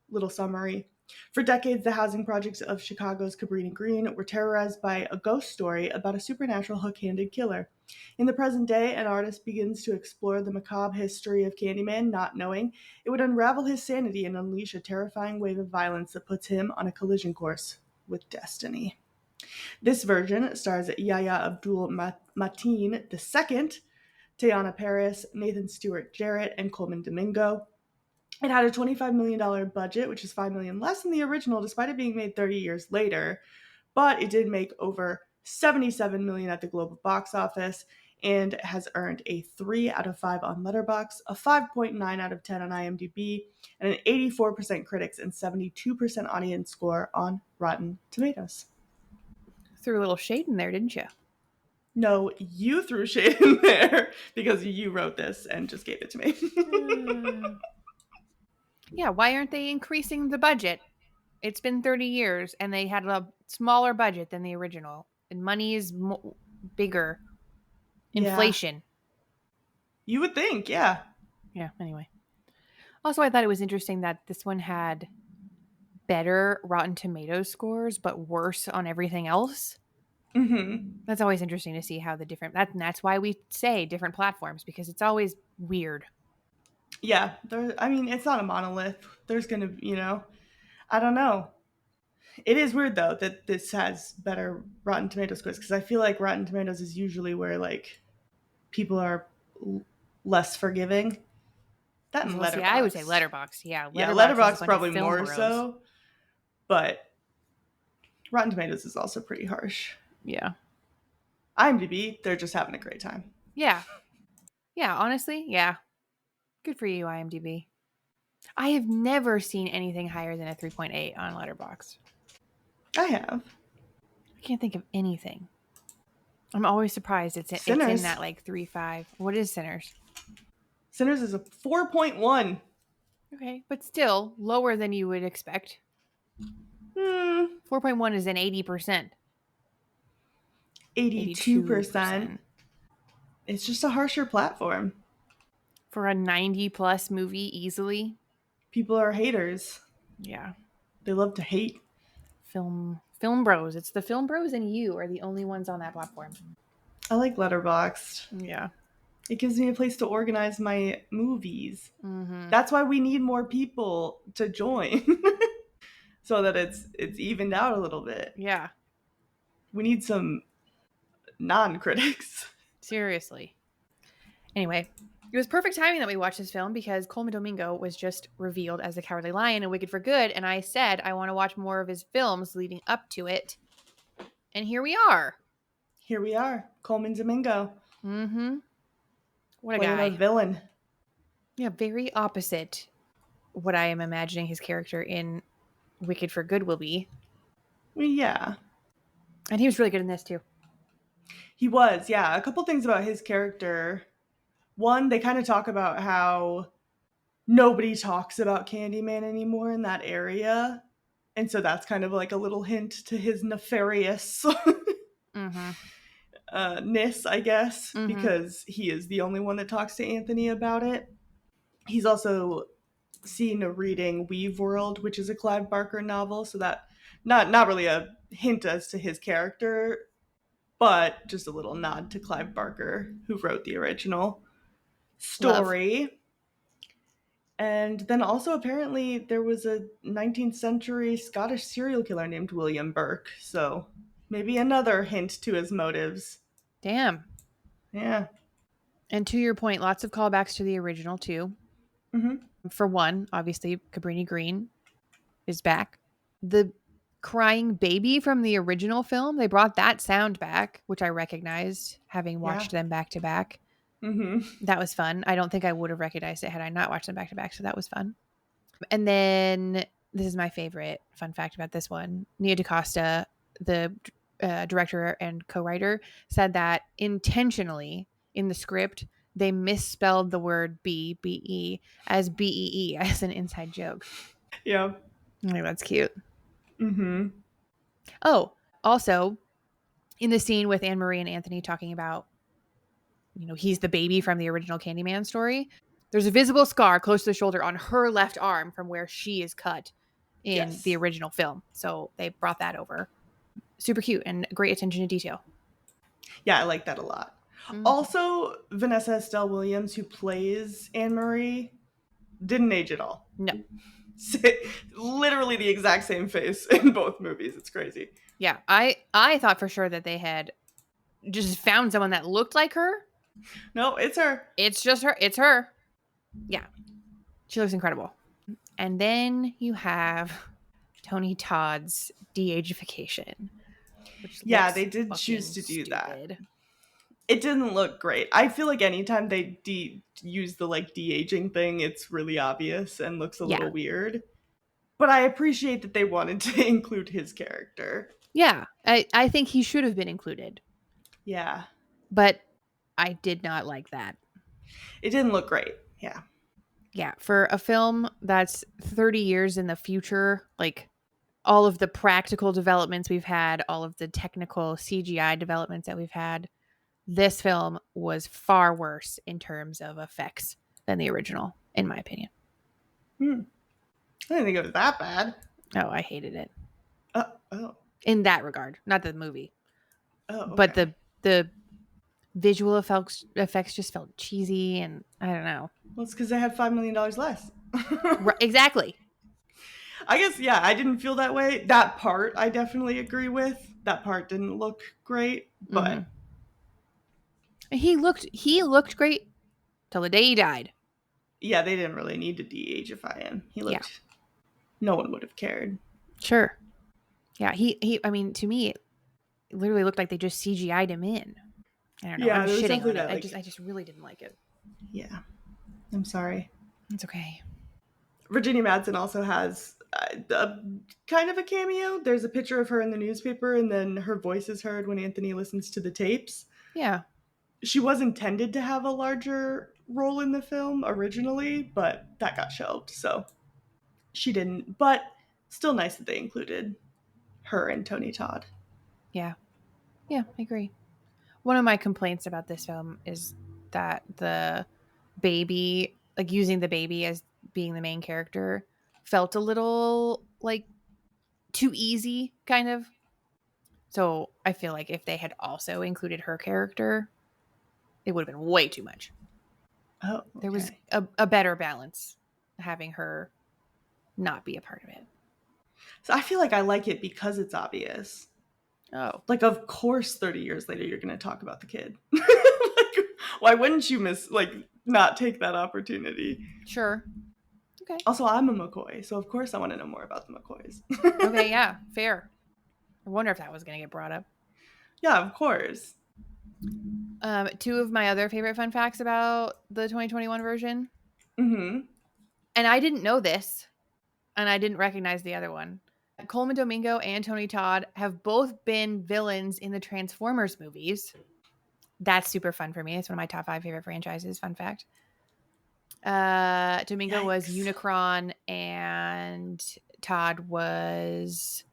Little summary. For decades, the housing projects of Chicago's Cabrini Green were terrorized by a ghost story about a supernatural hook-handed killer. In the present day, an artist begins to explore the macabre history of Candyman, not knowing it would unravel his sanity and unleash a terrifying wave of violence that puts him on a collision course with destiny. This version stars Yahya Abdul-Mateen II, Teyana Paris, Nathan Stewart Jarrett, and Coleman Domingo. It had a $25 million budget, which is $5 million less than the original, despite it being made 30 years later. But it did make over $77 million at the global box office and has earned a 3 out of 5 on Letterboxd, a 5.9 out of 10 on IMDb, and an 84% critics and 72% audience score on Rotten Tomatoes. Threw a little shade in there, didn't you? No, you threw shade in there because you wrote this and just gave it to me. Yeah, why aren't they increasing the budget? It's been 30 years and they had a smaller budget than the original. And money is bigger. Inflation. Yeah. You would think, yeah. Yeah, anyway. Also, I thought it was interesting that this one had better Rotten Tomatoes scores, but worse on everything else. Mm-hmm. That's always interesting to see how the different... That's why we say different platforms, because it's always weird. Yeah, it's not a monolith. There's going to, I don't know. It is weird, though, that this has better Rotten Tomatoes scores, because I feel like Rotten Tomatoes is usually where, like, people are less forgiving. That and Letterboxd. Yeah, I would say Letterboxd. Yeah, Letterboxd probably more so. But Rotten Tomatoes is also pretty harsh. Yeah. IMDb, they're just having a great time. Yeah. Yeah, honestly, yeah. Good for you, IMDb. I have never seen anything higher than a 3.8 on Letterboxd. I have. I can't think of anything. I'm always surprised it's in that like 3.5. What is Sinners? Sinners is a 4.1. Okay, but still lower than you would expect. 4.1 is an 80%. 82%. It's just a harsher platform. For a 90+ movie, easily. People are haters. Yeah. They love to hate. Film bros. It's the film bros and you are the only ones on that platform. I like Letterboxd. Yeah. It gives me a place to organize my movies. Mm-hmm. That's why we need more people to join. So that it's evened out a little bit. Yeah. We need some non-critics. Seriously. Anyway, it was perfect timing that we watched this film because Coleman Domingo was just revealed as the Cowardly Lion in Wicked for Good, and I said I want to watch more of his films leading up to it. And here we are. Here we are. Coleman Domingo. Mm-hmm. What a playing guy. a villain. Yeah, very opposite what I am imagining his character in Wicked for Good will be. Yeah. And he was really good in this too. He was, yeah. A couple things about his character. One, they kind of talk about how nobody talks about Candyman anymore in that area. And so that's kind of like a little hint to his nefarious ness, I guess, because he is the only one that talks to Anthony about it. He's also seen reading Weave World, which is a Clive Barker novel, so that not really a hint as to his character, but just a little nod to Clive Barker, who wrote the original story. And then also apparently there was a 19th century Scottish serial killer named William Burke. So maybe another hint to his motives. Damn. Yeah. And to your point, lots of callbacks to the original too. Mm-hmm. For one, obviously, Cabrini Green is back. The crying baby from the original film, they brought that sound back, which I recognized having watched them back to back. Mm-hmm. That was fun. I don't think I would have recognized it had I not watched them back to back, so that was fun. And then this is my favorite fun fact about this one. Nia DaCosta, the director and co-writer, said that intentionally in the script they misspelled the word B-E as B-E-E as an inside joke. Yeah. I think that's cute. Mm-hmm. Oh, also in the scene with Anne-Marie and Anthony talking about, he's the baby from the original Candyman story. There's a visible scar close to the shoulder on her left arm from where she is cut in the original film. So they brought that over. Super cute and great attention to detail. Yeah, I like that a lot. Mm-hmm. Also, Vanessa Estelle Williams, who plays Anne-Marie, didn't age at all. No. Literally the exact same face in both movies. It's crazy. Yeah, I thought for sure that they had just found someone that looked like her. No, it's her. It's just her. It's her. Yeah. She looks incredible. And then you have Tony Todd's de-ageification. Yeah, they did choose to do that. It didn't look great. I feel like anytime they use the de-aging thing, it's really obvious and looks a little weird. But I appreciate that they wanted to include his character. Yeah, I think he should have been included. Yeah. But I did not like that. It didn't look great. Yeah. Yeah, for a film that's 30 years in the future, like all of the practical developments we've had, all of the technical CGI developments that we've had, this film was far worse in terms of effects than the original, in my opinion. I didn't think it was that bad. Oh, I hated it. Oh. In that regard, not the movie. Oh, okay. But the visual effects just felt cheesy, and I don't know. Well, it's because they had $5 million less. Right, exactly. I guess, yeah, I didn't feel that way. That part, I definitely agree with. That part didn't look great, but... He looked great till the day he died. Yeah, they didn't really need to de-ageify him. He looked... Yeah. No one would have cared. Sure. Yeah, he I mean, to me, it literally looked like they just CGI'd him in. I don't know. Yeah, I'm shitting on it. that, I just really didn't like it. Yeah. I'm sorry. It's okay. Virginia Madsen also has kind of a cameo. There's a picture of her in the newspaper, and then her voice is heard when Anthony listens to the tapes. Yeah. She was intended to have a larger role in the film originally, but that got shelved, so she didn't. But still nice that they included her and Tony Todd. Yeah. Yeah, I agree. One of my complaints about this film is that the baby, like using the baby as being the main character, felt a little like too easy, kind of. So I feel like if they had also included her character, it would have been way too much. Oh, okay. There was a better balance having her not be a part of it. So I feel like I like it because it's obvious. Oh. Like, of course, 30 years later, you're going to talk about the kid. Why wouldn't you not take that opportunity? Sure. Okay. Also, I'm a McCoy, so of course I want to know more about the McCoys. Okay, yeah, fair. I wonder if that was going to get brought up. Yeah, of course. Two of my other favorite fun facts about the 2021 version. Mm-hmm. And I didn't know this, and I didn't recognize the other one. Coleman Domingo and Tony Todd have both been villains in the Transformers movies. That's super fun for me. It's one of my top 5 favorite franchises. Fun fact. Domingo was Unicron and Todd was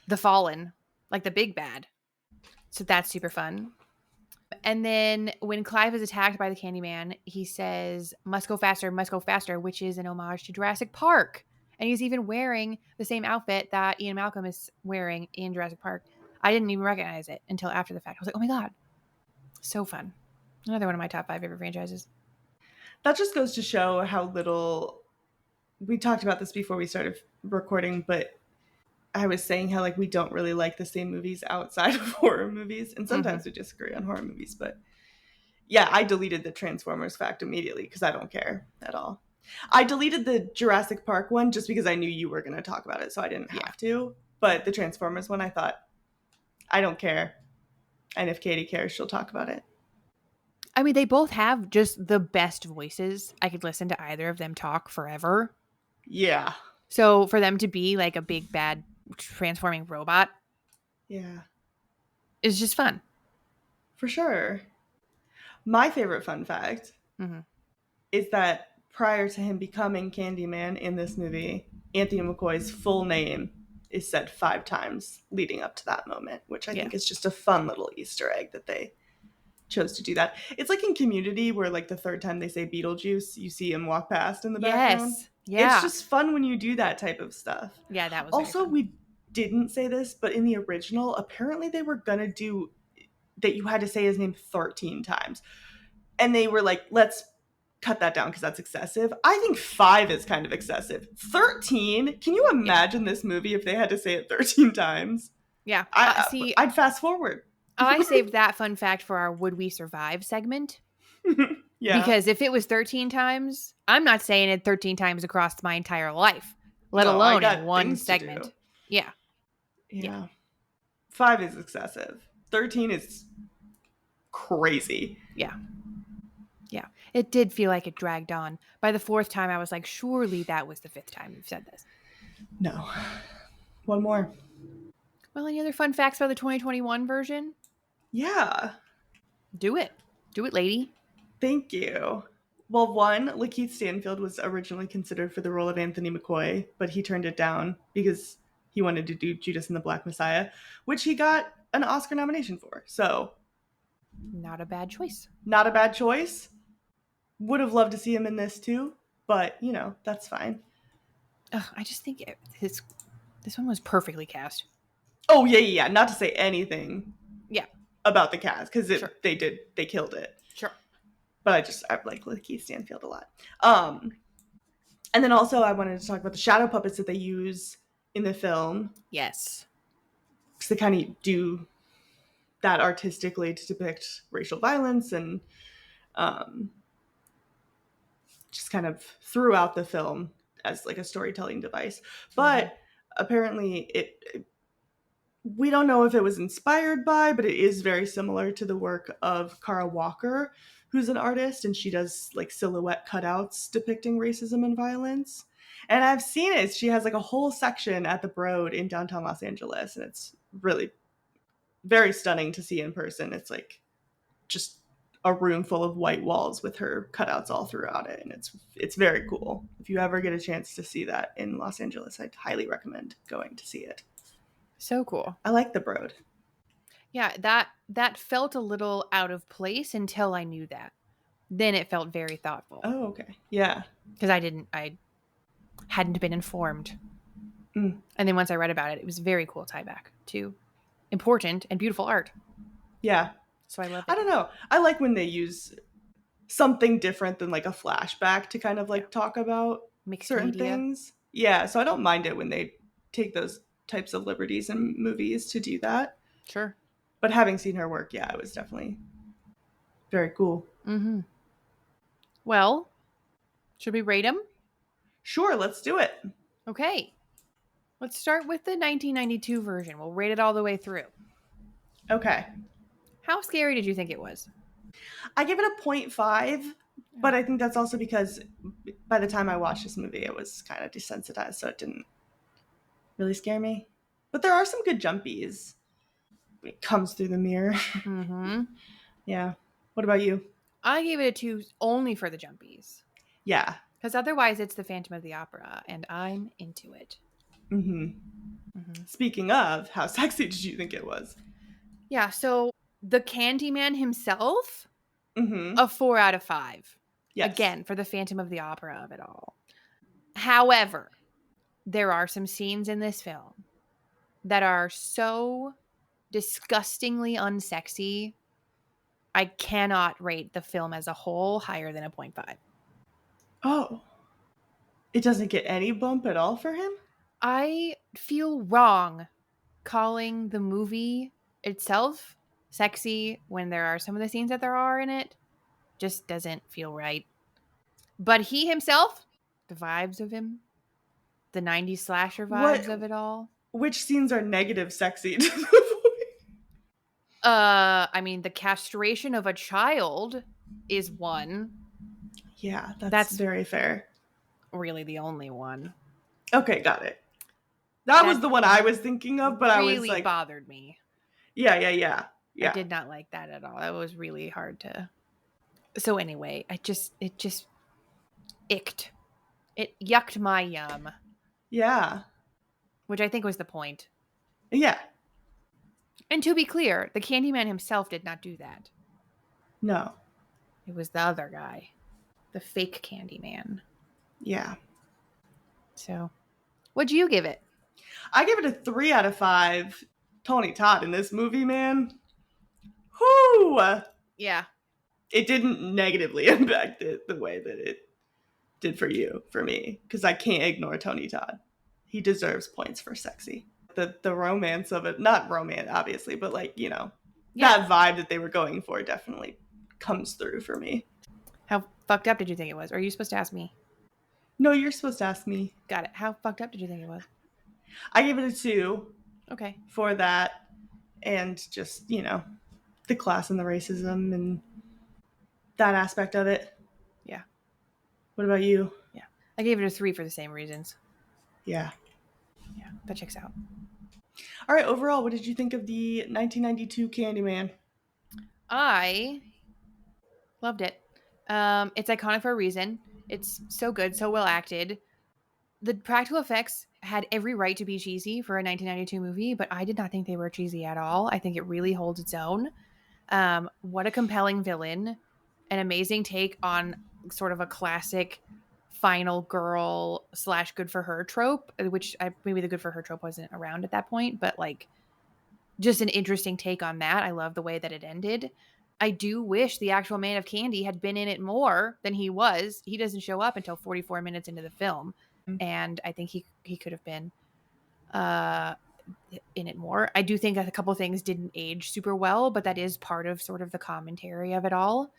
the Fallen, like the big bad. So that's super fun. And then when Clive is attacked by the Candyman, he says, must go faster, which is an homage to Jurassic Park. And he's even wearing the same outfit that Ian Malcolm is wearing in Jurassic Park. I didn't even recognize it until after the fact. I was like, oh my God. So fun. Another one of my top 5 favorite franchises. That just goes to show how little we talked about this before we started recording, but I was saying how like we don't really like the same movies outside of horror movies, and sometimes we disagree on horror movies, but yeah, I deleted the Transformers fact immediately because I don't care at all. I deleted the Jurassic Park one just because I knew you were going to talk about it, so I didn't have to. But the Transformers one, I thought, I don't care. And if Katie cares, she'll talk about it. I mean, they both have just the best voices. I could listen to either of them talk forever. Yeah. So for them to be like a big, bad, transforming robot, yeah, is just fun. For sure. My favorite fun fact is that prior to him becoming Candyman in this movie, Anthony McCoy's full name is said 5 times leading up to that moment, which I think is just a fun little Easter egg that they chose to do that. It's like in Community where like the 3rd time they say Beetlejuice, you see him walk past in the background. Yeah. It's just fun when you do that type of stuff. Yeah, that was also we didn't say this, but in the original, apparently they were gonna do that you had to say his name 13 times. And they were like, let's cut that down because that's excessive. I think 5 is kind of excessive. 13? Can you imagine this movie if they had to say it 13 times? Yeah. I'd fast forward. I saved that fun fact for our Would We Survive segment. Yeah. Because if it was 13 times, I'm not saying it 13 times across my entire life, let alone in one segment. Yeah. 5 is excessive. 13 is crazy. Yeah. Yeah. It did feel like it dragged on. By the 4th time, I was like, surely that was the 5th time you've said this. No. One more. Well, any other fun facts about the 2021 version? Yeah. Do it. Do it, lady. Thank you. Well, one, Lakeith Stanfield was originally considered for the role of Anthony McCoy, but he turned it down because he wanted to do Judas and the Black Messiah, which he got an Oscar nomination for. So, not a bad choice. Not a bad choice. Would have loved to see him in this too, but, you know, that's fine. I just think this one was perfectly cast. Oh, yeah. Not to say anything about the cast, because they killed it. Sure. But I like Lakeith Stanfield a lot. And then also I wanted to talk about the shadow puppets that they use in the film. Yes. Because they kind of do that artistically to depict racial violence and just kind of throughout the film as like a storytelling device. But apparently we don't know if it was inspired by, but it is very similar to the work of Kara Walker, who's an artist, and she does like silhouette cutouts depicting racism and violence. And I've seen it. She has like a whole section at the Broad in downtown Los Angeles, and it's really very stunning to see in person. It's like just a room full of white walls with her cutouts all throughout it, and it's very cool. If you ever get a chance to see that in Los Angeles, I'd highly recommend going to see it. So cool. I like the Broad. Yeah, that felt a little out of place until I knew that. Then it felt very thoughtful. Oh, okay. Yeah. Because I hadn't been informed. And then once I read about it, it was a very cool tie back to important and beautiful art. Yeah. So I love it. I don't know. I like when they use something different than like a flashback to kind of like talk about mixed certain media things. Yeah, so I don't mind it when they take those types of liberties in movies to do that. Sure. But having seen her work, yeah, it was definitely very cool. Mm-hmm. Well, should we rate them? Sure, let's do it. Okay. Let's start with the 1992 version. We'll rate it all the way through. Okay. How scary did you think it was? I give it a 0.5, but I think that's also because by the time I watched this movie, it was kind of desensitized, so it didn't really scare me. But there are some good jumpies. It comes through the mirror. Mm-hmm. Yeah. What about you? I gave it a 2 only for the jumpies. Yeah. Because otherwise it's the Phantom of the Opera, and I'm into it. Speaking of, how sexy did you think it was? Yeah, so the Candyman himself, a 4 out of 5. Yes. Again, for the Phantom of the Opera of it all. However, there are some scenes in this film that are so disgustingly unsexy, I cannot rate the film as a whole higher than a 0.5. Oh. It doesn't get any bump at all for him? I feel wrong calling the movie itself sexy when there are some of the scenes that there are in it. Just doesn't feel right. But he himself, the vibes of him, the 90s slasher vibes of it all. Which scenes are negative sexy to the boy? I mean, the castration of a child is one. Yeah, that's very fair. Really the only one. Okay, got it. That was the one I was thinking of, but I was like... really bothered me. Yeah. I did not like that at all. That was really hard to... So anyway, it just icked. It yucked my yum. Yeah. Which I think was the point. Yeah. And to be clear, the Candyman himself did not do that. No. It was the other guy. The fake Candyman. Yeah. So, what'd you give it? I give it a 3 out of 5. Tony Todd in this movie, man. Whoo! Yeah. It didn't negatively impact it the way that it did for me, because I can't ignore Tony Todd. He deserves points for sexy. The romance of it, not romance, obviously, but like, you know, that vibe that they were going for definitely comes through for me. How fucked up did you think it was? Or are you supposed to ask me? No, you're supposed to ask me. Got it. How fucked up did you think it was? I gave it a 2. Okay. For that, and just, you know, the class and the racism and that aspect of it. Yeah. What about you? Yeah. I gave it a 3 for the same reasons. Yeah. Yeah, that checks out. All right, overall, what did you think of the 1992 Candyman? I loved it. It's iconic for a reason. It's so good, so well acted. The practical effects had every right to be cheesy for a 1992 movie, but I did not think they were cheesy at all. I think it really holds its own. What a compelling villain. An amazing take on sort of a classic final girl / good for her trope, which maybe the good for her trope wasn't around at that point, but like just an interesting take on that. I love the way that it ended. I do wish the actual Man of Candy had been in it more than he was. He doesn't show up until 44 minutes into the film. And I think he could have been in it more. I do think that a couple things didn't age super well, but that is part of sort of the commentary of it all.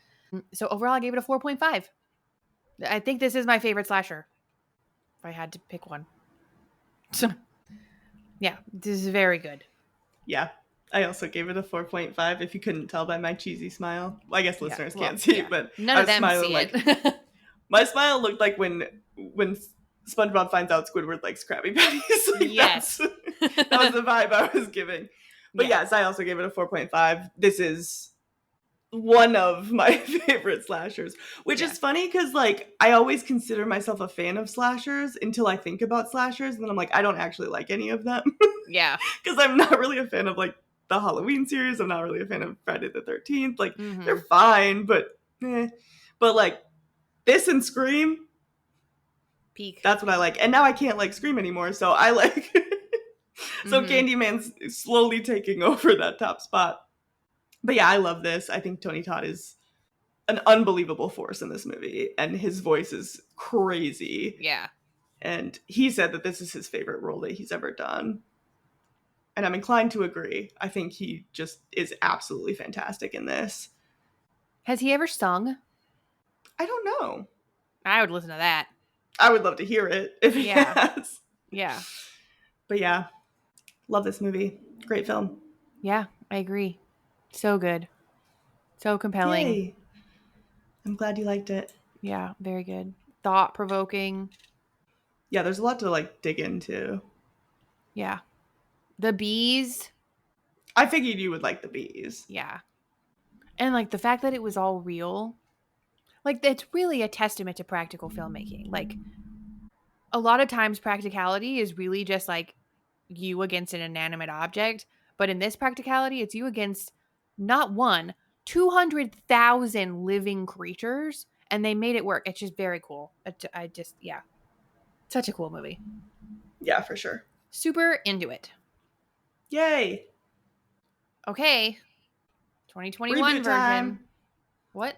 So overall, I gave it a 4.5. I think this is my favorite slasher, if I had to pick one. So, yeah, this is very good. Yeah, I also gave it a 4.5, if you couldn't tell by my cheesy smile. Well, I guess listeners can't see it, but none of them see it. My smile looked like when SpongeBob finds out Squidward likes Krabby Patties. Yes. That was the vibe I was giving. But yes, I also gave it a 4.5. This is one of my favorite slashers, which is funny because like I always consider myself a fan of slashers until I think about slashers, and then I'm like, I don't actually like any of them. Yeah. Because I'm not really a fan of like the Halloween series. I'm not really a fan of Friday the 13th. Like they're fine, but But like this and Scream, peak. That's what I like. And now I can't like Scream anymore, so I like so Candyman's slowly taking over that top spot. But yeah, I love this. I think Tony Todd is an unbelievable force in this movie, and his voice is crazy. Yeah. And he said that this is his favorite role that he's ever done. And I'm inclined to agree. I think he just is absolutely fantastic in this. Has he ever sung? I don't know. I would listen to that. I would love to hear it if he has. Yeah. But yeah, love this movie. Great film. Yeah, I agree. So good. So compelling. Yay. I'm glad you liked it. Yeah, very good. Thought-provoking. Yeah, there's a lot to like dig into. Yeah. The bees. I figured you would like the bees. Yeah. And like the fact that it was all real. Like it's really a testament to practical filmmaking. Like a lot of times practicality is really just like you against an inanimate object. But in this practicality, it's you against not one, 200,000 living creatures. And they made it work. It's just very cool. Such a cool movie. Yeah, for sure. Super into it. Yay. Okay. 2021 Reboot version. time. What?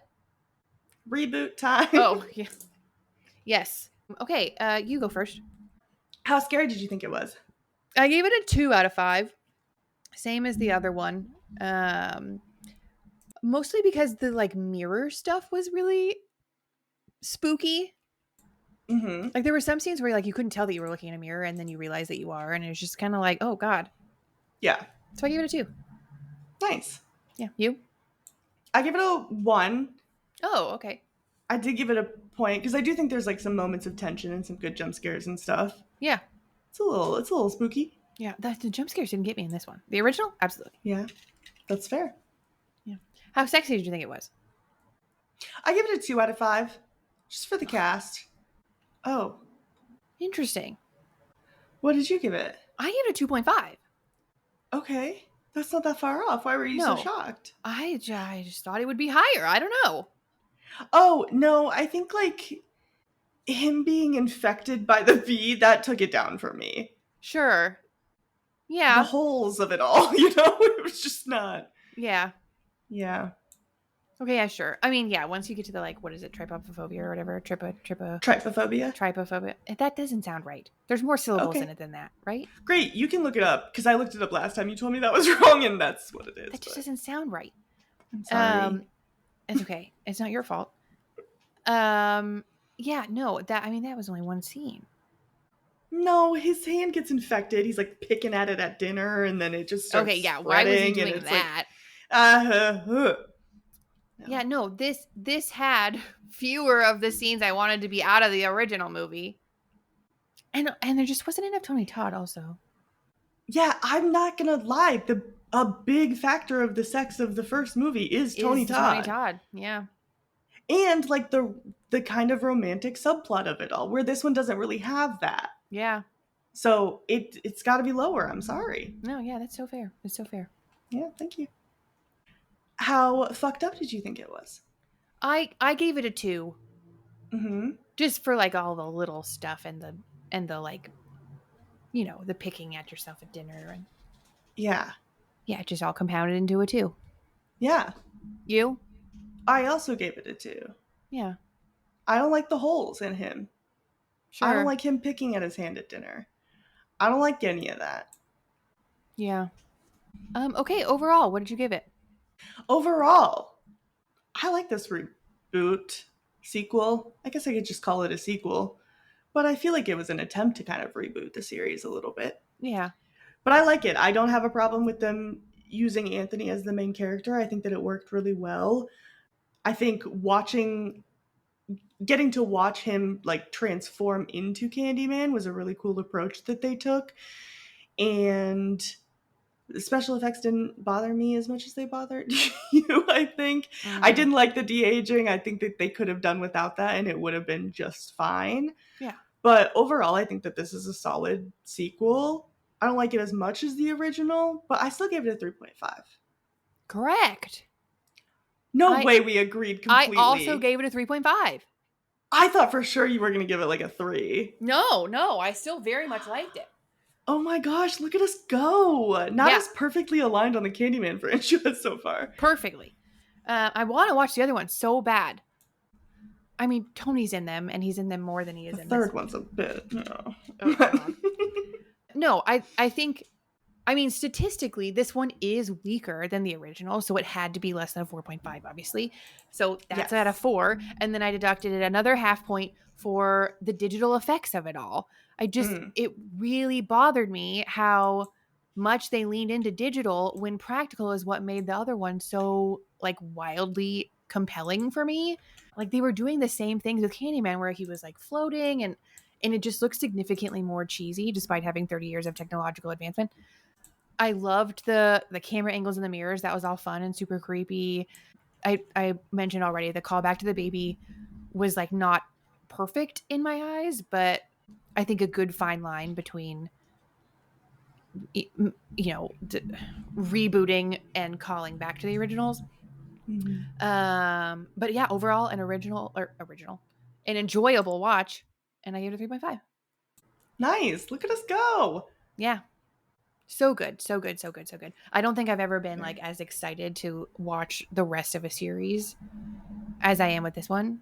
Reboot time. Oh, yeah. Yes. Okay, you go first. How scary did you think it was? I gave it a 2 out of 5. Same as the other one. Mostly because the like mirror stuff was really spooky. Mm-hmm. Like there were some scenes where like you couldn't tell that you were looking in a mirror, and then you realize that you are, and it was just kind of like, oh god. Yeah. So I gave it a 2. Nice. Yeah, you? I give it a 1. Oh, okay. I did give it a point because I do think there's like some moments of tension and some good jump scares and stuff. Yeah, It's a little spooky. yeah. The jump scares didn't get me in this one. The original, absolutely. Yeah, that's fair. Yeah. How sexy did you think it was? I give it a 2 out of 5, just for the cast. Oh, Interesting. what did you give it? I gave it a 2.5. Okay, that's not that far off. Why were you so No. shocked? I just thought it would be higher. I don't know. Oh no, I think like him being infected by the bee that took it down for me. Sure. The Yeah. holes of it all, it was just not. Yeah. Yeah. Okay, yeah, sure. I mean, yeah, once you get to the like, what is it, trypophobia or whatever, Trypophobia. trypophobia. That doesn't sound right. There's more syllables in it than that, right? Great, you can look it up because I looked it up last time. You told me that was wrong, and that's what it is. That just doesn't sound right. I'm sorry. It's okay. It's not your fault. Yeah, no, that was only one scene. No, his hand gets infected. He's like picking at it at dinner, and then it just starts. Okay, yeah. Why was he spreading, and doing it's that? No. Yeah, no. This had fewer of the scenes I wanted to be out of the original movie, and there just wasn't enough Tony Todd. Also, Yeah, I'm not gonna lie. A big factor of the sex of the first movie is Tony Todd. Tony Todd, yeah. And like the kind of romantic subplot of it all, where this one doesn't really have that. Yeah. So it's got to be lower. I'm sorry. No, yeah, that's so fair. It's so fair. Yeah, thank you. How fucked up did you think it was? I gave it a 2. Mm-hmm. Just for like all the little stuff and the like, the picking at yourself at dinner and Yeah. yeah, it just all compounded into a 2. Yeah. You? I also gave it a 2. Yeah. I don't like the holes in him. Sure. I don't like him picking at his hand at dinner. I don't like any of that. Yeah. Okay, overall, what did you give it? Overall, I like this reboot sequel. I guess I could just call it a sequel. But I feel like it was an attempt to kind of reboot the series a little bit. Yeah. But I like it. I don't have a problem with them using Anthony as the main character. I think that it worked really well. I think getting to watch him like transform into Candyman was a really cool approach that they took. And the special effects didn't bother me as much as they bothered you, I think. I didn't like the de-aging. I think that they could have done without that and it would have been just fine. Yeah. But overall, I think that this is a solid sequel. I don't like it as much as the original, but I still gave it a 3.5. Correct. No way we agreed completely. I also gave it a 3.5. I thought for sure you were going to give it like a 3. No, I still very much liked it. Oh my gosh, look at us go. Not as perfectly aligned on the Candyman franchise so far. Perfectly. I want to watch the other one so bad. I mean, Tony's in them, and he's in them more than he is in this. The third one's a bit, no. No, I think, statistically, this one is weaker than the original, so it had to be less than a 4.5, obviously. So that's at a 4, and then I deducted another half point for the digital effects of it all. It really bothered me how much they leaned into digital when practical is what made the other one so, like, wildly compelling for me. Like, they were doing the same things with Candyman where he was, like, floating and it just looked significantly more cheesy despite having 30 years of technological advancement. I loved the camera angles in the mirrors. That was all fun and super creepy. I mentioned already the callback to the baby was like not perfect in my eyes, but I think a good fine line between, rebooting and calling back to the originals. Mm-hmm. But yeah, overall an an enjoyable watch, and I gave it a 3.5. Nice. Look at us go. Yeah. So good. I don't think I've ever been like as excited to watch the rest of a series as I am with this one.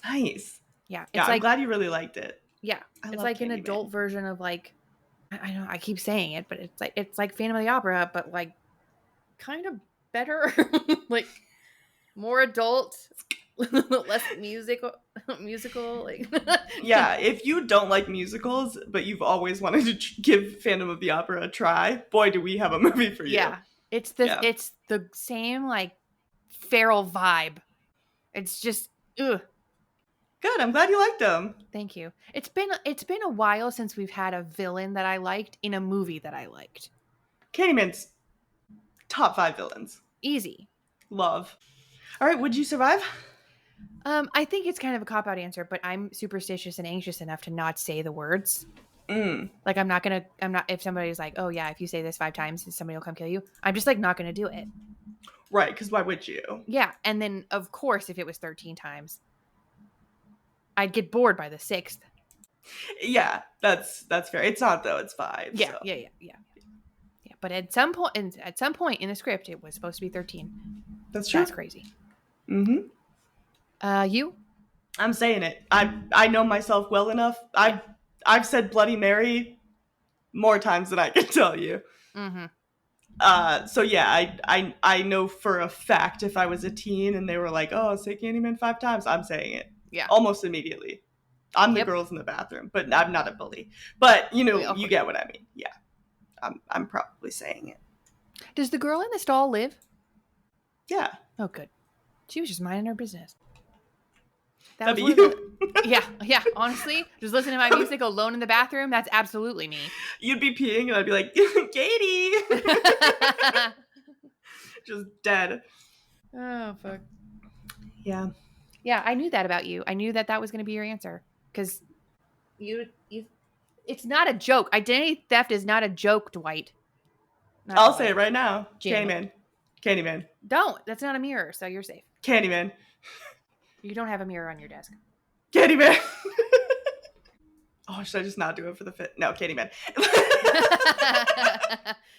Nice. Yeah. It's Yeah, I'm like, glad you really liked it. yeah. I It's love like an Candyman. adult version of like, I know I keep saying it, but it's like Phantom of the Opera, but like kind of better. Like more adult, less musical. Like Yeah, if you don't like musicals, but you've always wanted to give Phantom of the Opera a try, boy, do we have a movie for you. yeah. It's the same like feral vibe. It's just ugh. Good. I'm glad you liked them. Thank you. It's been a while since we've had a villain that I liked in a movie that I liked. Candyman's top 5 villains. Easy. Love. All right, would you survive? I think it's kind of a cop-out answer, but I'm superstitious and anxious enough to not say the words. Like I'm not, if somebody's like, oh yeah, if you say this 5 times, somebody will come kill you. I'm just like not going to do it. Right, because why would you? Yeah. And then of course, if it was 13 times, I'd get bored by the 6th. Yeah, that's fair. It's not though, it's 5. Yeah. So. Yeah. But at some point in the script, it was supposed to be 13. That's true. That's crazy. Mm-hmm. You? I'm saying it. I know myself well enough. I've said Bloody Mary more times than I can tell you. Mm-hmm. So yeah, I know for a fact if I was a teen and they were like, oh, say Candyman 5 times, I'm saying it. Yeah. Almost immediately. I'm the girls in the bathroom, but I'm not a bully. But you know, you get what I mean. Yeah. I'm probably saying it. Does the girl in the stall live? Yeah. Oh, good. She was just minding her business. That'd be you. Yeah. Honestly, just listening to my music alone in the bathroom, that's absolutely me. You'd be peeing and I'd be like, Katie! Just dead. Oh, fuck. Yeah. Yeah, I knew that about you. I knew that was going to be your answer. Because you it's not a joke. Identity theft is not a joke, Dwight. I'll say it right now. Janet. Candyman. Don't. That's not a mirror, so you're safe. Candyman. You don't have a mirror on your desk. Candyman. Oh, should I just not do it for the fit? No, Candyman.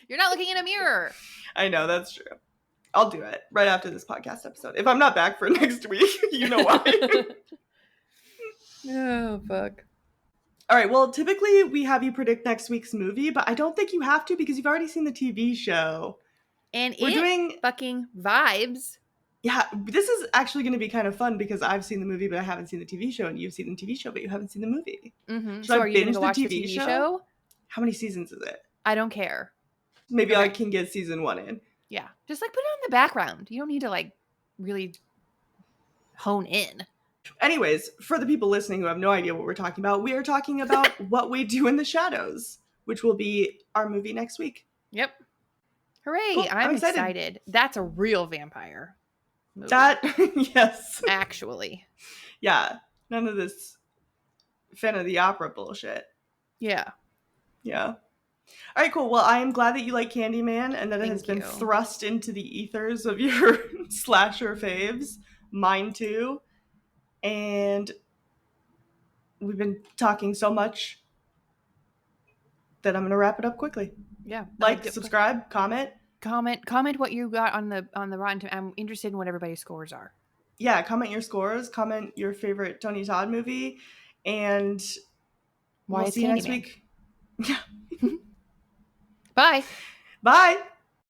You're not looking in a mirror. I know, that's true. I'll do it right after this podcast episode. If I'm not back for next week, you know why. Oh, fuck. All right, well, typically we have you predict next week's movie, but I don't think you have to because you've already seen the TV show. And we're doing fucking vibes. Yeah, this is actually going to be kind of fun because I've seen the movie, but I haven't seen the TV show, and you've seen the TV show, but you haven't seen the movie. Mm-hmm. So are you going to watch the TV show? How many seasons is it? I don't care. Maybe I can get season 1 in. Yeah, just like put it in the background. You don't need to like really hone in. Anyways, for the people listening who have no idea what we're talking about, we are talking about What We Do in the Shadows, which will be our movie next week. Yep. Hooray! Cool. I'm excited. That's a real vampire movie. That, yes. Actually. Yeah. None of this Phantom of the Opera bullshit. Yeah. Yeah. All right, cool. Well, I am glad that you like Candyman and that it has been Thank you. thrust into the ethers of your slasher faves. Mine too. And we've been talking so much that I'm going to wrap it up quickly. Yeah. Like, subscribe, comment. Comment what you got on the Rotten. I'm interested in what everybody's scores are. Yeah, comment your scores. Comment your favorite Tony Todd movie. And we'll see you next week. Yeah. Bye. Bye.